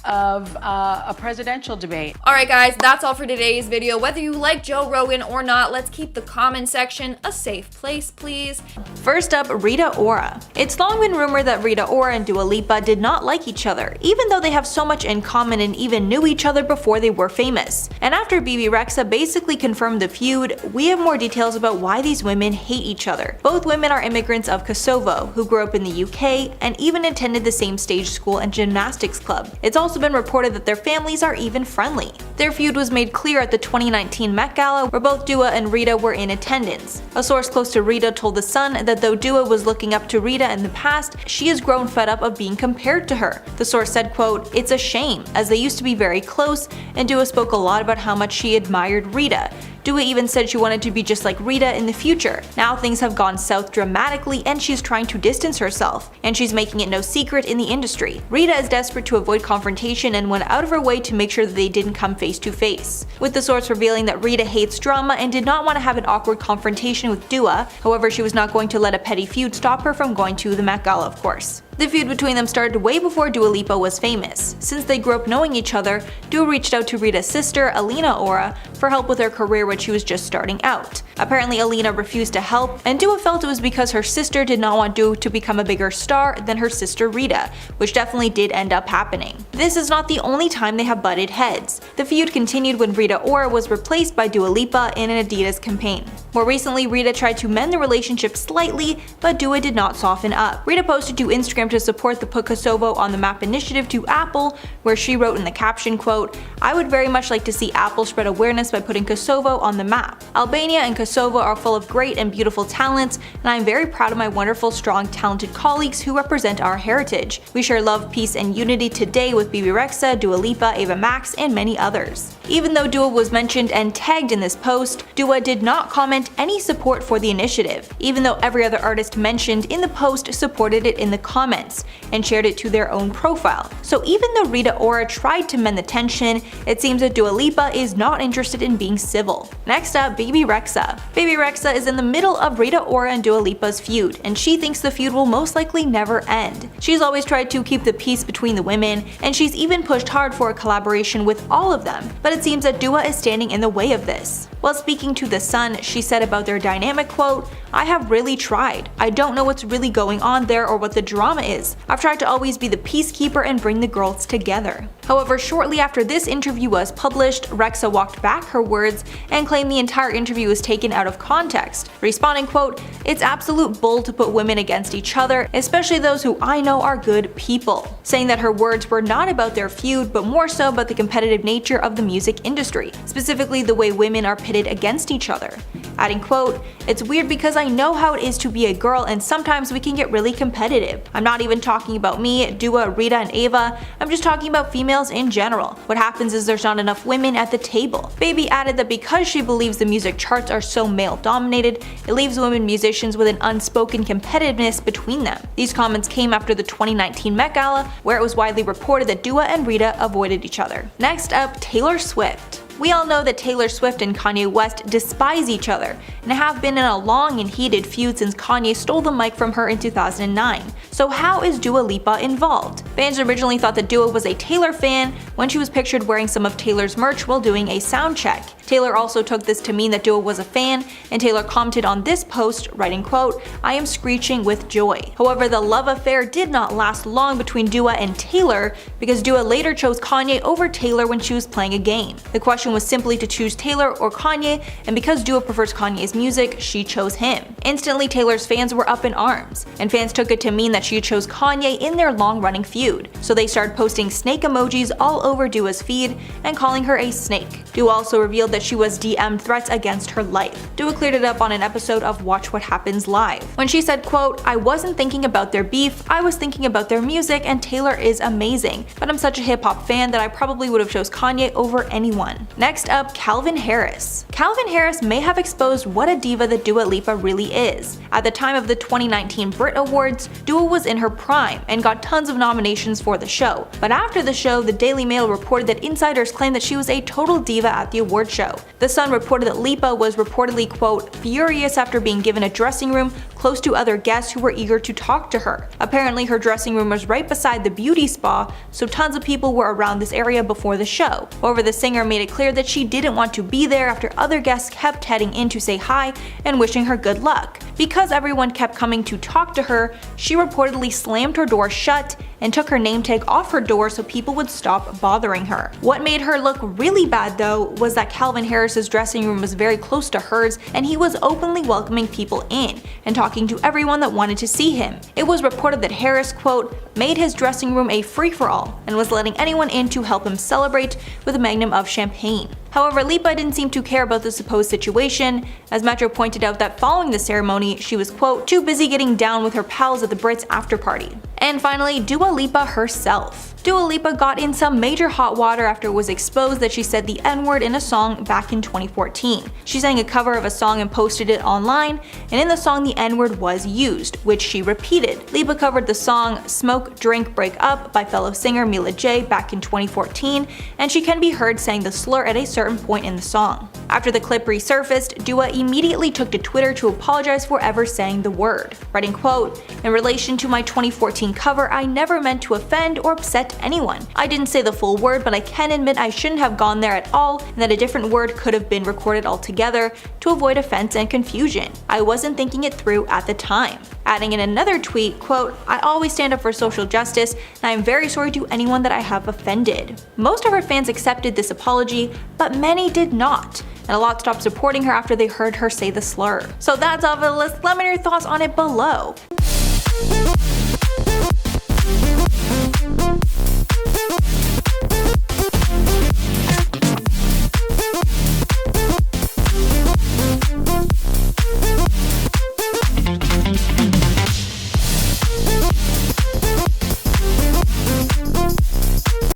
of a presidential debate. Alright guys, that's all for today's video. Whether you like Joe Rogan or not, let's keep the comment section a safe place, please. First up, Rita Ora. It's long been rumored that Rita Ora and Dua Lipa did not like each other, even though they have so much in common and even knew each other before they were famous. And after Bebe Rexha basically confirmed the feud, we have more details about why these women hate each other. Both women are immigrants of Kosovo, who grew up in the UK and even attended the same stage school and gymnastics club. It's also been reported that their families are even friendly. Their feud was made clear at the 2019 Met Gala, where both Dua and Rita were in attendance. A source close to Rita told The Sun that though Dua was looking up to Rita in the past, she has grown fed up of being compared to her. The source said, quote, "It's a shame, as they used to be very close, and Dua spoke a lot about how much she admired Rita. Dua even said she wanted to be just like Rita in the future. Now things have gone south dramatically and she's trying to distance herself, and she's making it no secret in the industry. Rita is desperate to avoid confrontation and went out of her way to make sure that they didn't come face to face." With the source revealing that Rita hates drama and did not want to have an awkward confrontation with Dua. However, she was not going to let a petty feud stop her from going to the Met Gala, of course. The feud between them started way before Dua Lipa was famous. Since they grew up knowing each other, Dua reached out to Rita's sister, Alina Ora, for help with her career when she was just starting out. Apparently, Alina refused to help, and Dua felt it was because her sister did not want Dua to become a bigger star than her sister Rita, which definitely did end up happening. This is not the only time they have butted heads. The feud continued when Rita Ora was replaced by Dua Lipa in an Adidas campaign. More recently, Rita tried to mend the relationship slightly, but Dua did not soften up. Rita posted to Instagram to support the Put Kosovo on the Map initiative to Apple, where she wrote in the caption, quote, "I would very much like to see Apple spread awareness by putting Kosovo on the map. Albania and Kosovo are full of great and beautiful talents, and I am very proud of my wonderful, strong, talented colleagues who represent our heritage. We share love, peace, and unity today with Bebe Rexha, Dua Lipa, Ava Max, and many others." Even though Dua was mentioned and tagged in this post, Dua did not comment any support for the initiative, even though every other artist mentioned in the post supported it in the comments and shared it to their own profile. So even though Rita Ora tried to mend the tension, it seems that Dua Lipa is not interested in being civil. Next up, Bebe Rexha. Bebe Rexha is in the middle of Rita Ora and Dua Lipa's feud, and she thinks the feud will most likely never end. She's always tried to keep the peace between the women, and she's even pushed hard for a collaboration with all of them, but it seems that Dua is standing in the way of this. While speaking to The Sun, she said about their dynamic, quote, "I have really tried. I don't know what's really going on there or what the drama is. I've tried to always be the peacekeeper and bring the girls together." However, shortly after this interview was published, Rexha walked back her words and claimed the entire interview was taken out of context, responding, quote, "It's absolute bull to put women against each other, especially those who I know are good people," saying that her words were not about their feud, but more so about the competitive nature of the music industry, specifically the way women are pitted against each other. Adding, quote, "It's weird because I know how it is to be a girl, and sometimes we can get really competitive. I'm not even talking about me, Dua, Rita, and Ava. I'm just talking about females in general. What happens is there's not enough women at the table." Bebe added that because she believes the music charts are so male-dominated, it leaves women musicians with an unspoken competitiveness between them. These comments came after the 2019 Met Gala, where it was widely reported that Dua and Rita avoided each other. Next up, Taylor Swift. We all know that Taylor Swift and Kanye West despise each other and have been in a long and heated feud since Kanye stole the mic from her in 2009. So how is Dua Lipa involved? Fans originally thought that Dua was a Taylor fan when she was pictured wearing some of Taylor's merch while doing a sound check. Taylor also took this to mean that Dua was a fan, and Taylor commented on this post, writing, quote, "I am screeching with joy." However, the love affair did not last long between Dua and Taylor, because Dua later chose Kanye over Taylor when she was playing a game. The question was simply to choose Taylor or Kanye, and because Dua prefers Kanye's music, she chose him. Instantly, Taylor's fans were up in arms, and fans took it to mean that she chose Kanye in their long-running feud. So they started posting snake emojis all over Dua's feed and calling her a snake. Dua also revealed that she was DM'd threats against her life. Dua cleared it up on an episode of Watch What Happens Live, when she said, quote, "I wasn't thinking about their beef, I was thinking about their music, and Taylor is amazing, but I'm such a hip-hop fan that I probably would have chose Kanye over anyone." Next up, Calvin Harris. Calvin Harris may have exposed what a diva that Dua Lipa really is. At the time of the 2019 Brit Awards, Dua was in her prime and got tons of nominations for the show. But after the show, the Daily Mail reported that insiders claimed that she was a total diva at the award show. The Sun reported that Lipa was reportedly, quote, "furious after being given a dressing room close to other guests who were eager to talk to her. Apparently her dressing room was right beside the beauty spa, so tons of people were around this area before the show." However, the singer made it clear that she didn't want to be there after other guests kept heading in to say hi and wishing her good luck. Because everyone kept coming to talk to her, she reportedly slammed her door shut and took her name tag off her door so people would stop bothering her. What made her look really bad though was that Calvin Harris's dressing room was very close to hers, and he was openly welcoming people in and talking to everyone that wanted to see him. It was reported that Harris, quote, "made his dressing room a free-for-all and was letting anyone in to help him celebrate with a magnum of champagne." However, Lipa didn't seem to care about the supposed situation, as Metro pointed out that following the ceremony, she was, quote, "too busy getting down with her pals at the Brits after party." And finally, Dua Lipa herself. Dua Lipa got in some major hot water after it was exposed that she said the N-word in a song back in 2014. She sang a cover of a song and posted it online, and in the song the N-word was used, which she repeated. Lipa covered the song Smoke, Drink, Break Up by fellow singer Mila J back in 2014, and she can be heard saying the slur at a certain point in the song. After the clip resurfaced, Dua immediately took to Twitter to apologize for ever saying the word, writing, quote, "In relation to my 2014 cover, I never meant to offend or upset anyone. I didn't say the full word, but I can admit I shouldn't have gone there at all, and that a different word could have been recorded altogether to avoid offense and confusion. I wasn't thinking it through at the time." Adding in another tweet, quote, "I always stand up for social justice, and I am very sorry to anyone that I have offended." Most of her fans accepted this apology, but many did not, and a lot stopped supporting her after they heard her say the slur. So that's all for the list. Let me know your thoughts on it below.